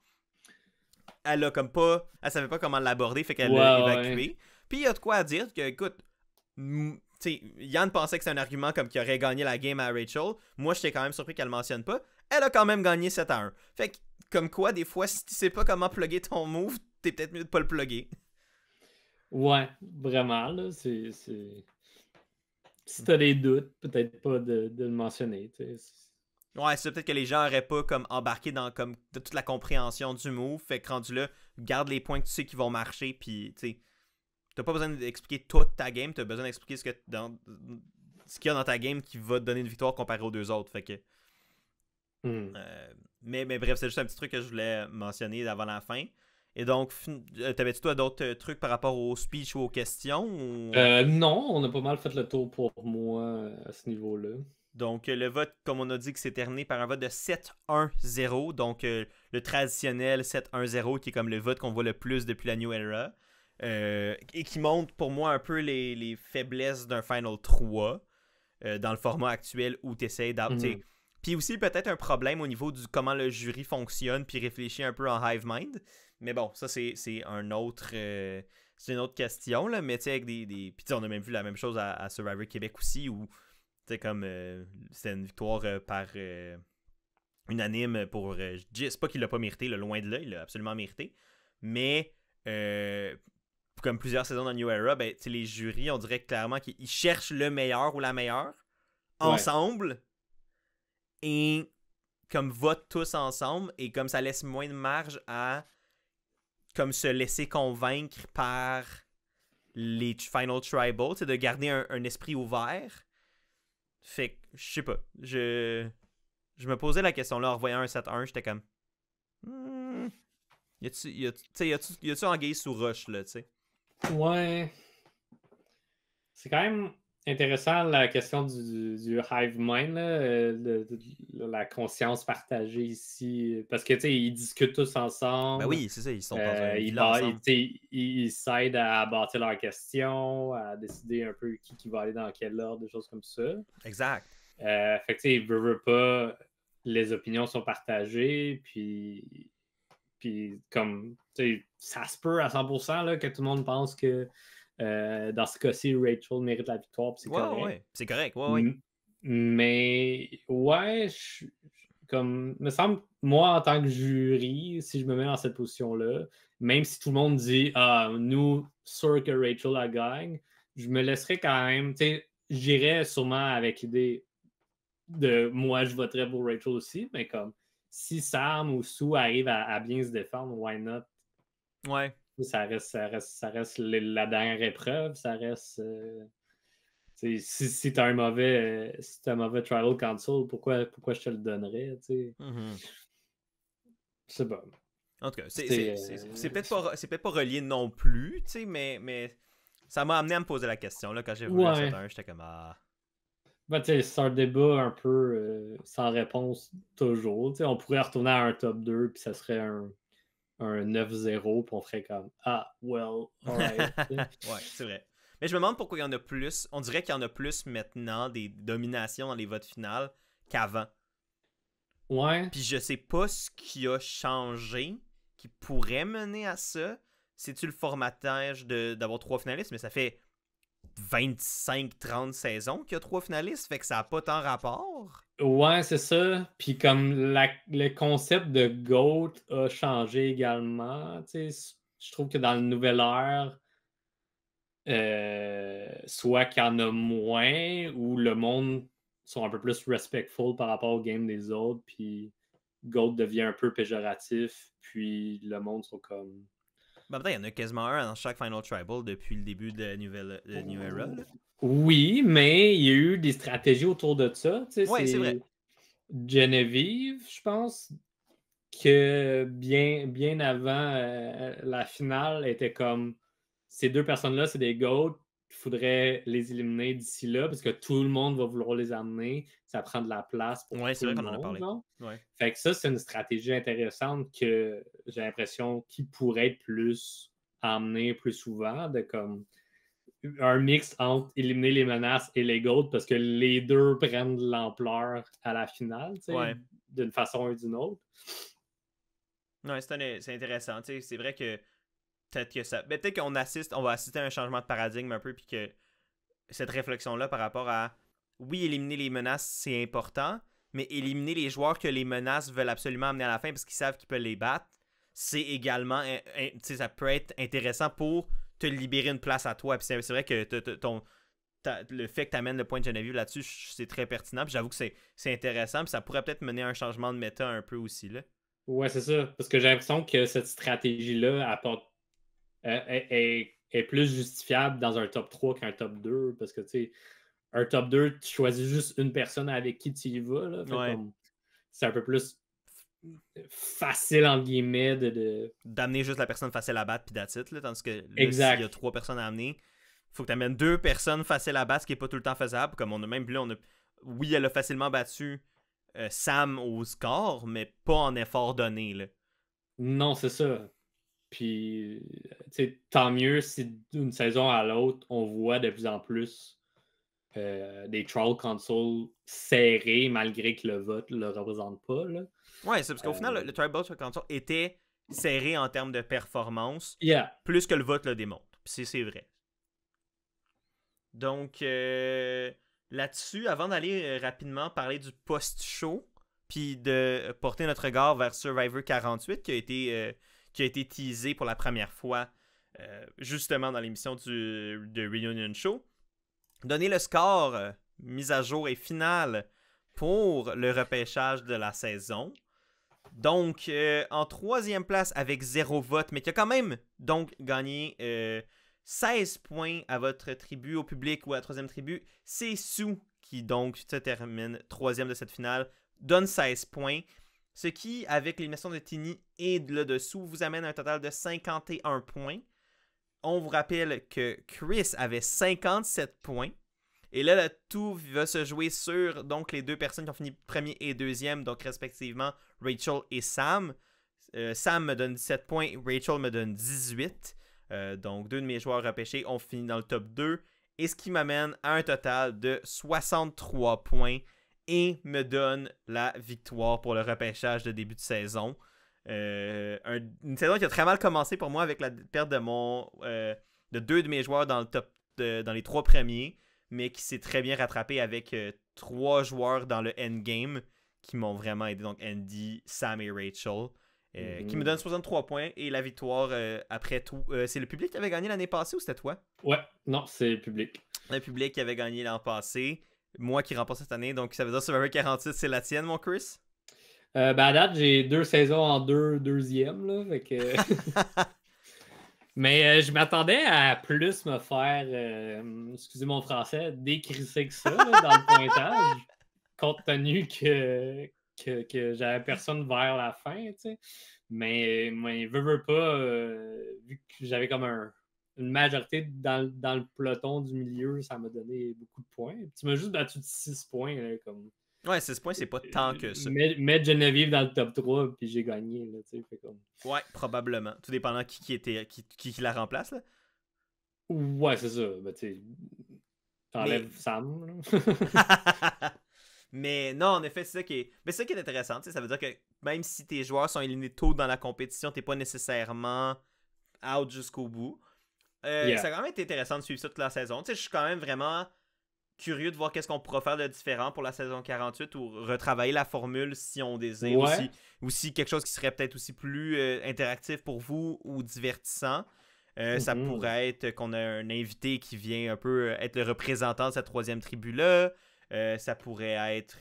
elle a comme pas, elle savait pas comment l'aborder, fait qu'elle l'a évacué. Ouais. Puis il y a de quoi à dire que, écoute, t'sais, Yann pensait que c'était un argument comme qui aurait gagné la game à Rachel. Moi, j'étais quand même surpris qu'elle le mentionne pas. Elle a quand même gagné 7-1. Fait que, comme quoi, des fois, si tu sais pas comment plugger ton move, t'es peut-être mieux de pas le plugger. Ouais, vraiment, là, c'est... Si t'as des doutes, peut-être pas de le mentionner, tu sais. Ouais, c'est peut-être que les gens auraient pas comme embarqué dans comme de toute la compréhension du move. Fait que rendu là, garde les points que tu sais qui vont marcher, puis tu sais, t'as pas besoin d'expliquer toute ta game, t'as besoin d'expliquer ce qu'il y a dans ta game qui va te donner une victoire comparé aux deux autres. Fait que. Mais bref, c'est juste un petit truc que je voulais mentionner avant la fin. Et donc, t'avais-tu toi d'autres trucs par rapport au speech ou aux questions? Ou... non, on a pas mal fait le tour pour moi à ce niveau-là. Donc, le vote, comme on a dit, que c'est terminé par un vote de 7-1-0. Donc, le traditionnel 7-1-0 qui est comme le vote qu'on voit le plus depuis la New Era. Et qui montre pour moi un peu les faiblesses d'un Final 3 dans le format actuel où tu essaies d'adapter. Puis aussi peut-être un problème au niveau du comment le jury fonctionne puis réfléchir un peu en hive mind. Mais bon, ça c'est un autre c'est une autre question là, mais tu sais avec des puis on a même vu la même chose à Survivor Québec aussi où tu sais comme c'était une victoire par unanime pour c'est pas qu'il l'a pas mérité, loin de là, il l'a absolument mérité. Mais comme plusieurs saisons dans New Era, ben les jurys, on dirait clairement qu'ils cherchent le meilleur ou la meilleure ensemble. Et comme votent tous ensemble et comme ça laisse moins de marge à comme se laisser convaincre par les Final Tribal, de garder un esprit ouvert. Fait que, je sais pas, je me posais la question là en revoyant un 7-1, j'étais comme y a-tu anguille sous roche là, tu sais? Ouais. C'est quand même intéressant la question du hive mind, là, de la conscience partagée ici. Parce que, tu sais, ils discutent tous ensemble. Ben oui, c'est ça, ils sont dans un villa ensemble. Ils s'aident à bâtir leurs questions, à décider un peu qui va aller dans quel ordre, des choses comme ça. Exact. Fait que, tu sais, veut pas, les opinions sont partagées, puis comme, tu sais, ça se peut à 100% là, que tout le monde pense que dans ce cas-ci, Rachel mérite la victoire, c'est correct. Ouais, c'est correct, ouais. Mais, ouais, comme, me semble, moi, en tant que jury, si je me mets dans cette position-là, même si tout le monde dit, nous, sûr que Rachel la gagne, je me laisserais quand même, tu sais, j'irais sûrement avec l'idée de, moi, je voterais pour Rachel aussi, mais comme, si Sam ou Sue arrivent à bien se défendre, why not? Ouais. Ça reste la dernière épreuve, ça reste... si tu as un mauvais tribal council, pourquoi je te le donnerais? C'est bon. En tout cas, c'est peut-être pas relié non plus, mais ça m'a amené à me poser la question là, quand j'ai vu le 7-1, j'étais comme Ben, c'est un débat un peu sans réponse toujours. On pourrait retourner à un top 2 puis ça serait un 9-0 puis on ferait comme well, alright. Ouais, c'est vrai. Mais je me demande pourquoi il y en a plus. On dirait qu'il y en a plus maintenant des dominations dans les votes finales qu'avant. Ouais. Puis je sais pas ce qui a changé qui pourrait mener à ça. C'est-tu le formatage d'avoir 3 finalistes? Mais ça fait 25-30 saisons qu'il y a 3 finalistes, fait que ça n'a pas tant rapport. Ouais, c'est ça. Puis comme le concept de GOAT a changé également, tu sais, je trouve que dans le nouvel ère, soit qu'il y en a moins ou le monde sont un peu plus respectful par rapport au game des autres, puis GOAT devient un peu péjoratif, puis le monde sont comme... Ben, peut-être il y en a quasiment un dans chaque Final Tribal depuis le début de New Era. Là. Oui, mais il y a eu des stratégies autour de ça. Tu sais, Ouais, c'est vrai. Geneviève, je pense, que bien avant la finale, était comme ces deux personnes-là, c'est des GOAT, il faudrait les éliminer d'ici là parce que tout le monde va vouloir les amener. Ça prend de la place pour Ouais, tout c'est vrai le qu'on en a monde. parlé. Non? Ouais. Fait que ça, c'est une stratégie intéressante que j'ai l'impression qu'il pourrait être plus amené plus souvent, de comme un mix entre éliminer les menaces et les GOAT parce que les deux prennent de l'ampleur à la finale, tu sais, Ouais. d'une façon ou d'une autre. Ouais, c'est intéressant. Tu sais, c'est vrai que peut-être que ça. Mais peut-être qu'on on va assister à un changement de paradigme un peu, puis que cette réflexion-là par rapport à oui, éliminer les menaces, c'est important, mais éliminer les joueurs que les menaces veulent absolument amener à la fin parce qu'ils savent qu'ils peuvent les battre, c'est également. Tu sais, ça peut être intéressant pour te libérer une place à toi. Puis c'est vrai que le fait que tu amènes le point de Geneviève là-dessus, c'est très pertinent. Puis j'avoue que c'est intéressant. Puis ça pourrait peut-être mener à un changement de méta un peu aussi. Là. Ouais, c'est ça. Parce que j'ai l'impression que cette stratégie-là apporte, est plus justifiable dans un top 3 qu'un top 2. Parce que, tu sais, un top 2, tu choisis juste une personne avec qui tu y vas. Là. Fait Ouais. comme, c'est un peu plus facile, entre guillemets, D'amener juste la personne facile à battre, puis that's it, là, tandis que là, exact. s'il y a 3 personnes à amener, faut que tu amènes 2 personnes faciles à battre, ce qui n'est pas tout le temps faisable. Comme on a même là, oui, elle a facilement battu Sam au score, mais pas en effort donné. Là. Non, c'est ça. Puis, tant mieux si d'une saison à l'autre, on voit de plus en plus des Troll Consoles serrés malgré que le vote ne le représente pas. Là. Ouais, c'est parce qu'au final, le Tribal Console était serré en termes de performance, plus que le vote le démontre. Puis c'est vrai. Donc, là-dessus, avant d'aller rapidement parler du post-show, puis de porter notre regard vers Survivor 48, qui a été teasé pour la première fois, justement dans l'émission de Reunion Show, donner le score mis à jour et final pour le repêchage de la saison. Donc, en troisième place avec 0 vote, mais qui a quand même donc gagné 16 points à votre tribu, au public ou à la troisième tribu, c'est Sue qui donc se termine troisième de cette finale, donne 16 points. Ce qui, avec l'élimination de Tini et de là-dessous, vous amène à un total de 51 points. On vous rappelle que Chris avait 57 points. Et là, le tout va se jouer sur donc les deux personnes qui ont fini premier et deuxième, donc respectivement Rachel et Sam. Sam me donne 17 points, Rachel me donne 18. Donc deux de mes joueurs repêchés ont fini dans le top 2. Et ce qui m'amène à un total de 63 points et me donne la victoire pour le repêchage de début de saison. Une saison qui a très mal commencé pour moi avec la perte de deux de mes joueurs dans le top dans les 3 premiers, mais qui s'est très bien rattrapé avec 3 joueurs dans le endgame qui m'ont vraiment aidé, donc Andy, Sam et Rachel, qui me donnent 63 points et la victoire après tout. C'est le public qui avait gagné l'année passée ou c'était toi? Ouais, non, c'est le public. Le public qui avait gagné l'an passé, moi qui remporte cette année, donc ça veut dire Survivor 46, c'est la tienne, mon Chris? À date, j'ai 2 saisons en deuxième, là, fait que... Mais je m'attendais à plus me faire, excusez mon français, décrisser que ça là, dans le pointage, compte tenu que j'avais personne vers la fin, tu sais. Mais veux pas, vu que j'avais comme une majorité dans le peloton du milieu, ça m'a donné beaucoup de points. Tu m'as juste battu de 6 points, là, comme... Ouais, 6 points, c'est pas tant que ça. Mettre Geneviève dans le top 3, puis j'ai gagné, là, tu sais, fait comme... Ouais, probablement. Tout dépendant qui la remplace, là. Ouais, c'est ça. Ben, tu sais, Mais t'enlèves Sam. Là. Mais non, en effet, mais c'est ça qui est intéressant. Ça veut dire que même si tes joueurs sont éliminés tôt dans la compétition, t'es pas nécessairement out jusqu'au bout. Ça Yeah. a quand même été intéressant de suivre ça toute la saison. Je suis quand même vraiment curieux de voir qu'est-ce qu'on pourra faire de différent pour la saison 48 ou retravailler la formule si on désire. Ouais. Aussi quelque chose qui serait peut-être aussi plus interactif pour vous ou divertissant. Ça Mhm. pourrait être qu'on a un invité qui vient un peu être le représentant de cette troisième tribu-là. Ça pourrait être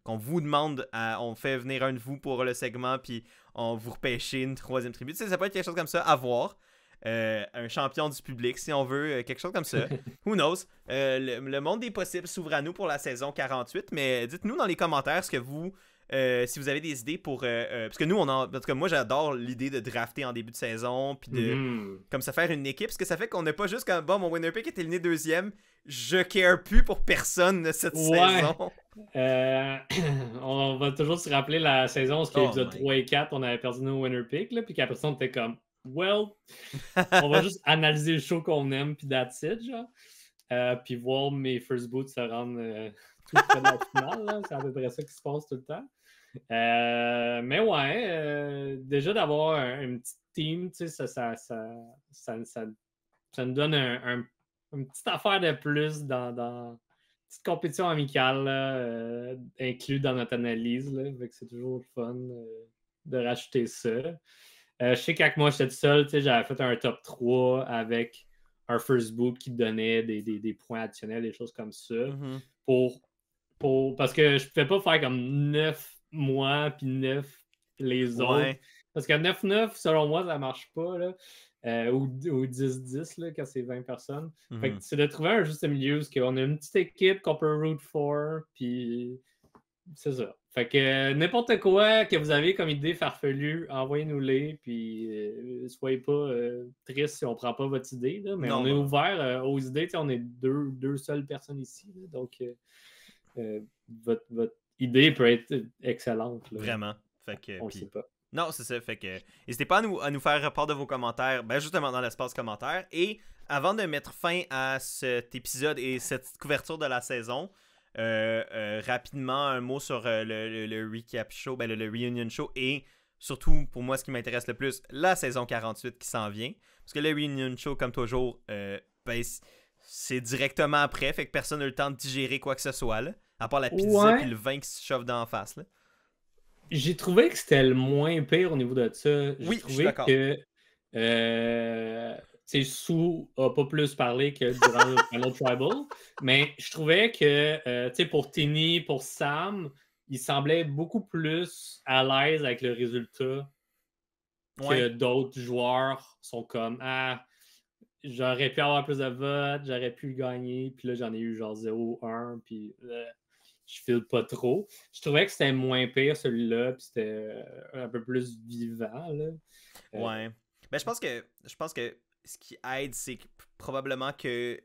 qu'on vous demande, on fait venir un de vous pour le segment, puis on vous repêcher une troisième tribu. Ça peut être quelque chose comme ça à voir. Un champion du public, si on veut, quelque chose comme ça. Who knows? Le monde des possibles s'ouvre à nous pour la saison 48, mais dites-nous dans les commentaires ce que vous, si vous avez des idées pour... parce que nous, en tout cas, moi, j'adore l'idée de drafter en début de saison, puis de Mhm. comme ça faire une équipe, parce que ça fait qu'on n'a pas juste comme, bon, mon winner pick est éliminé deuxième, je care plus pour personne cette Ouais. saison. Euh, on va toujours se rappeler la saison où Oh l'épisode my 3 et 4, on avait perdu nos winner picks, là, puis qu'après ça, on était comme, well, on va juste analyser le show qu'on aime, puis that's it, genre. Puis voir mes first boots se rendre tout près de la finale, là. C'est à peu près ça qui se passe tout le temps. Mais ouais, déjà d'avoir une petite team, tu sais, ça nous donne une petite affaire de plus dans une petite compétition amicale là, inclus dans notre analyse. Là, fait que c'est toujours le fun de rajouter ça. Je sais qu'avec moi, j'étais tout seul, j'avais fait un top 3 avec un first boot qui donnait des points additionnels, des choses comme ça. Mhm. Parce que je ne pouvais pas faire comme 9 mois puis 9 les autres. Ouais. Parce que 9-9, selon moi, ça ne marche pas. Là. Ou 10-10 là, quand c'est 20 personnes. Fait que Mhm. c'est de trouver un juste milieu parce qu'on a une petite équipe qu'on peut root for, puis c'est ça. Fait que n'importe quoi que vous avez comme idée farfelue, envoyez-nous-les, puis soyez pas triste si on prend pas votre idée, là, mais on Non, est non. ouvert aux idées. On est deux seules personnes ici, là, donc votre idée peut être excellente. Là. Vraiment. Fait que, On le sait puis... pas. Non, c'est ça. Fait que, n'hésitez pas à nous faire part de vos commentaires, ben justement dans l'espace commentaire. Et avant de mettre fin à cet épisode et cette couverture de la saison, rapidement, un mot sur le recap show, ben le reunion show et surtout, pour moi, ce qui m'intéresse le plus, la saison 48 qui s'en vient. Parce que le reunion show, comme toujours, ben, c'est directement après, fait que personne n'a le temps de digérer quoi que ce soit, là, à part la pizza puis Ouais, le vin qui se chauffe d'en face. Là. j'ai trouvé que c'était le moins pire au niveau de ça. J'ai Oui, je suis trouvé d'accord. que Sue a pas plus parlé que durant le Final Tribal, mais je trouvais que pour Tinny, pour Sam, il semblait beaucoup plus à l'aise avec le résultat Ouais. que d'autres joueurs sont comme j'aurais pu avoir plus de votes, j'aurais pu le gagner, puis là j'en ai eu genre 0-1, puis je file pas trop. Je trouvais que c'était moins pire celui-là, puis c'était un peu plus vivant. Là. Ouais. Ben, je pense que ce qui aide, c'est probablement que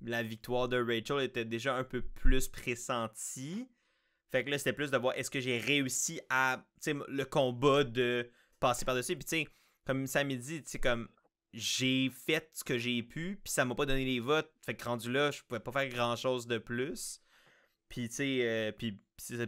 la victoire de Rachel était déjà un peu plus pressentie. Fait que là, c'était plus de voir est-ce que j'ai réussi à, tu sais, le combat de passer par-dessus. Puis, tu sais, comme Sammy dit, tu sais, comme j'ai fait ce que j'ai pu, puis ça m'a pas donné les votes. Fait que rendu là, je pouvais pas faire grand-chose de plus. Puis, tu sais, puis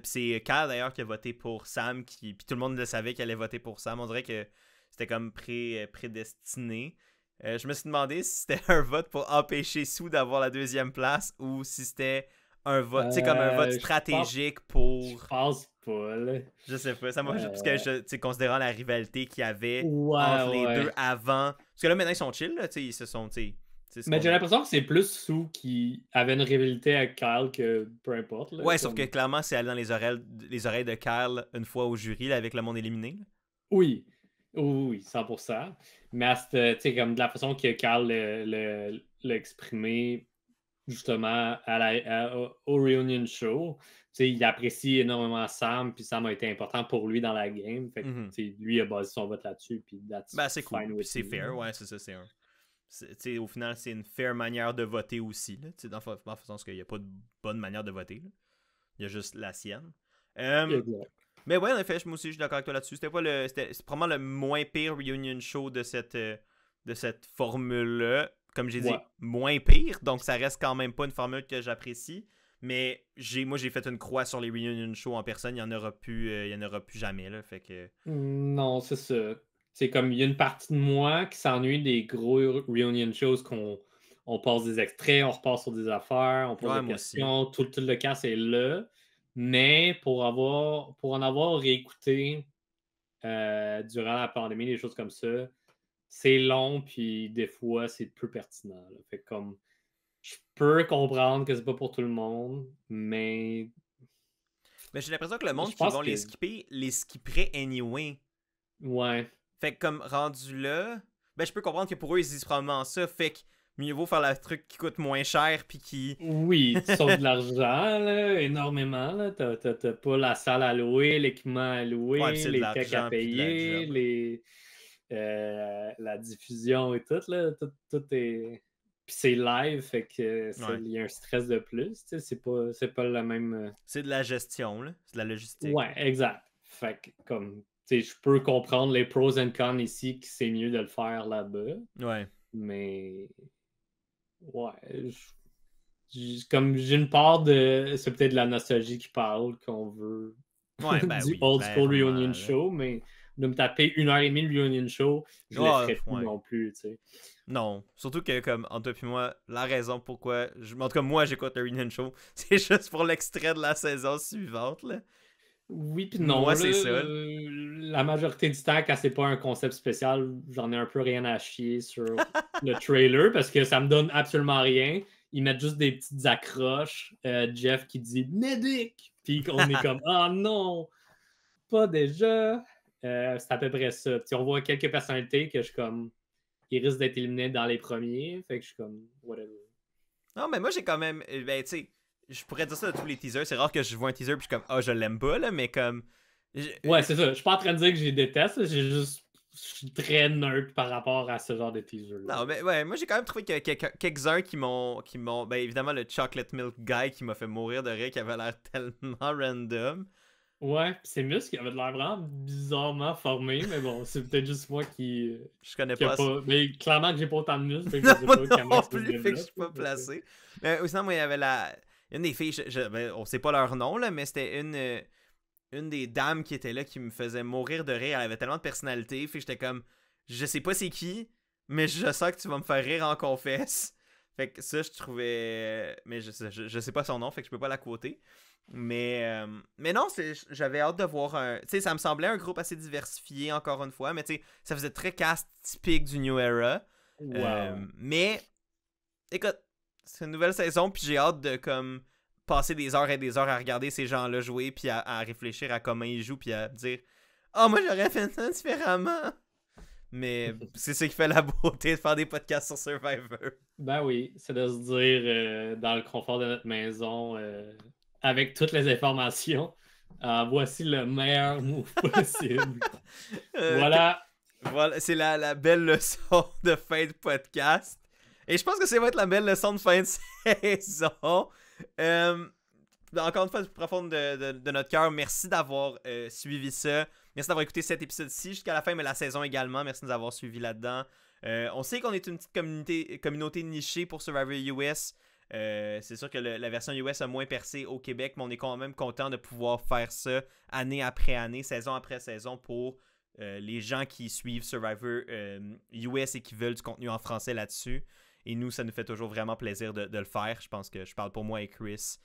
c'est Carl d'ailleurs qui a voté pour Sam, puis tout le monde le savait qu'il allait voter pour Sam. On dirait que c'était comme prédestiné. Je me suis demandé si c'était un vote pour empêcher Sue d'avoir la deuxième place ou si c'était un vote, tu sais, comme un vote Je pense, stratégique je pour. pense pas. Là. Je sais pas, ça m'a juste. Parce que, Euh, tu sais, considérant la rivalité qu'il y avait ouais, entre les deux ouais. avant. Parce que là, maintenant, ils sont chill, là, tu sais, ils se sont, tu sais. C'est ce Mais qu'on j'ai a. l'impression que c'est plus Sue qui avait une rivalité avec Kyle que peu importe. Là, Ouais, sauf que comme... clairement, c'est allé dans les oreilles de Kyle une fois au jury, là, avec le monde éliminé. Là. Oui, oui, 100%. Mais comme de la façon que Kyle l'a exprimé justement au Reunion Show, il apprécie énormément Sam, puis Sam a été important pour lui dans la game. Fait que, Mhm. lui a basé son vote là-dessus, puis that's Ben, c'est cool. fine Puis with c'est me. fair, ouais, c'est ça, c'est un. Au final, c'est une fair manière de voter aussi. Là, dans le sens qu'il n'y a pas de bonne manière de voter. Là. Il y a juste la sienne. Exact. Mais ouais, en effet, moi aussi, je suis d'accord avec toi là-dessus. C'est probablement le moins pire reunion show de cette cette formule-là, comme j'ai dit, Ouais. moins pire. Donc, ça reste quand même pas une formule que j'apprécie. Mais moi, j'ai fait une croix sur les reunion shows en personne. Il n'y en aura plus jamais. Là, fait que... Non, c'est ça. C'est comme, il y a une partie de moi qui s'ennuie des gros reunion shows on passe des extraits, on repart sur des affaires, on pose Ouais, des moi aussi. questions, tout le cast est là. Mais pour en avoir réécouté durant la pandémie, des choses comme ça, c'est long, puis des fois, c'est peu pertinent. Là. Fait que comme, je peux comprendre que c'est pas pour tout le monde, mais Mais j'ai l'impression que le monde je qui pense vont que, les skipperait anyway. ouais. Fait que comme rendu là, ben je peux comprendre que pour eux, ils disent probablement ça. Fait que mieux vaut faire le truc qui coûte moins cher puis qui... Oui, tu sauves de l'argent, là, énormément. Là. T'as pas la salle à louer, l'équipement à Ouais, pis louer, c'est de les techs à l'argent puis de la payer, job. la diffusion et tout, là. Tout est... Puis c'est live, fait que Ouais. il y a un stress de plus. C'est pas la même... C'est de la gestion, là. C'est de la logistique. Ouais, exact. Fait que, comme, tu sais, je peux comprendre les pros and cons ici, que c'est mieux de le faire là-bas. Ouais. Mais... Ouais, comme j'ai une part de. C'est peut-être de la nostalgie qui parle, qu'on veut Ouais, ben du oui, old school clairement, reunion là. show, mais de me taper 1h30 de reunion show, je le Oh, ferais plus ouais. non plus, tu sais. Non. Surtout que, comme, entre toi et moi, la raison pourquoi... En tout cas, moi, j'écoute le Reunion Show, c'est juste pour l'extrait de la saison suivante, là. Oui puis non, Moi, là, c'est ça. la majorité du temps, quand c'est pas un concept spécial, j'en ai un peu rien à chier sur le trailer, parce que ça me donne absolument rien. Ils mettent juste des petites accroches. Jeff qui dit « Medic! » Puis on est comme « Ah non! » Pas déjà. C'est à peu près ça. Puis on voit quelques personnalités que je suis comme. Ils risquent d'être éliminés dans les premiers. Fait que je suis comme. Whatever. Non, mais moi, j'ai quand même... Ben, tu sais, je pourrais dire ça de tous les teasers. C'est rare que je vois un teaser puis je suis comme, ah, je l'aime pas, là, mais comme... Ouais, c'est ça. Je suis pas en train de dire que je les déteste. J'ai juste. Je suis très nerd par rapport à ce genre de teaser-là. Non, mais ouais, moi j'ai quand même trouvé que quelques-uns qui m'ont. Ben évidemment, le Chocolate Milk Guy qui m'a fait mourir de rire, qui avait l'air tellement random. Ouais, pis ses muscles avaient l'air vraiment bizarrement formés, mais bon, c'est peut-être juste moi Je connais qui a pas. pas. Mais clairement que j'ai pas autant de muscles, fait que Non, je sais moi pas non comment ça se plus, fait que je développe. suis pas placé. Mais sinon, moi, il y avait la. Une des filles, ben, on sait pas leur nom, là, mais c'était une des dames qui était là qui me faisait mourir de rire. Elle avait tellement de personnalité, fait que j'étais comme, je sais pas c'est qui, mais je sens que tu vas me faire rire en confesse. Fait que ça, je trouvais. Mais je sais pas son nom, fait que je peux pas la quoter. Mais non, j'avais hâte de voir un. Tu sais, ça me semblait un groupe assez diversifié, encore une fois, mais tu sais, ça faisait très cast typique du New Era. Wow. Mais, écoute, c'est une nouvelle saison, puis j'ai hâte de comme passer des heures et des heures à regarder ces gens-là jouer, puis à réfléchir à comment ils jouent, puis à dire « moi j'aurais fait ça différemment! » Mais c'est ça qui fait la beauté de faire des podcasts sur Survivor. Ben oui, c'est de se dire dans le confort de notre maison, avec toutes les informations, voici le meilleur move possible. Voilà. Voilà, c'est la belle leçon de fin de podcast. Et je pense que ça va être la belle leçon de fin de saison. Encore une fois, du plus profond de notre cœur, merci d'avoir suivi ça. Merci d'avoir écouté cet épisode-ci jusqu'à la fin, mais la saison également. Merci de nous avoir suivis là-dedans. On sait qu'on est une petite communauté nichée pour Survivor US. C'est sûr que la version US a moins percé au Québec, mais on est quand même content de pouvoir faire ça année après année, saison après saison pour les gens qui suivent Survivor US et qui veulent du contenu en français là-dessus. Et nous, ça nous fait toujours vraiment plaisir de le faire. Je pense que je parle pour moi et Chris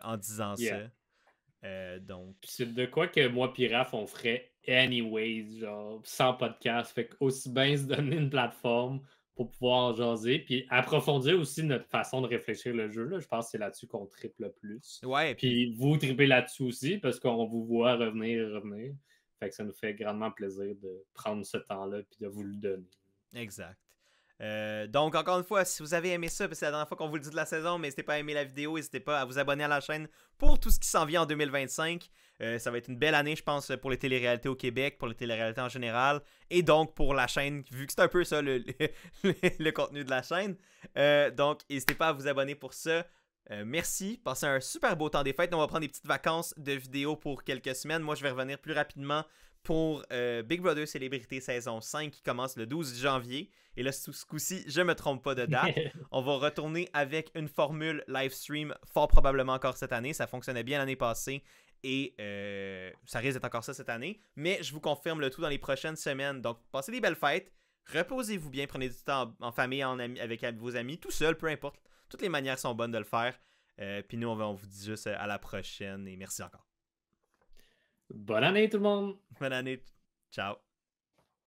en disant ça. Donc... C'est de quoi que moi et Raph, on ferait anyways, genre sans podcast. Fait que aussi bien se donner une plateforme pour pouvoir jaser, puis approfondir aussi notre façon de réfléchir le jeu. Là. Je pense que c'est là-dessus qu'on triple le plus. Ouais, puis vous tripez là-dessus aussi, parce qu'on vous voit revenir et revenir. Fait que ça nous fait grandement plaisir de prendre ce temps-là puis de vous le donner. Exact. Donc, encore une fois, si vous avez aimé ça, parce que c'est la dernière fois qu'on vous le dit de la saison, mais n'hésitez pas à aimer la vidéo, n'hésitez pas à vous abonner à la chaîne pour tout ce qui s'en vient en 2025. Ça va être une belle année, je pense, pour les téléréalités au Québec, pour les téléréalités en général, et donc pour la chaîne, vu que c'est un peu ça le contenu de la chaîne. Donc, n'hésitez pas à vous abonner pour ça. Merci, passez un super beau temps des fêtes. On va prendre des petites vacances de vidéos pour quelques semaines. Moi, je vais revenir plus rapidement pour Big Brother Célébrité saison 5 qui commence le 12 janvier. Et là, ce coup-ci, je me trompe pas de date. On va retourner avec une formule live stream fort probablement encore cette année. Ça fonctionnait bien l'année passée et ça risque d'être encore ça cette année. Mais je vous confirme le tout dans les prochaines semaines. Donc, passez des belles fêtes. Reposez-vous bien. Prenez du temps en famille, avec vos amis, tout seul, peu importe. Toutes les manières sont bonnes de le faire. Puis nous, on vous dit juste à la prochaine et merci encore. Bonne année tout le monde! Bonne année. Ciao.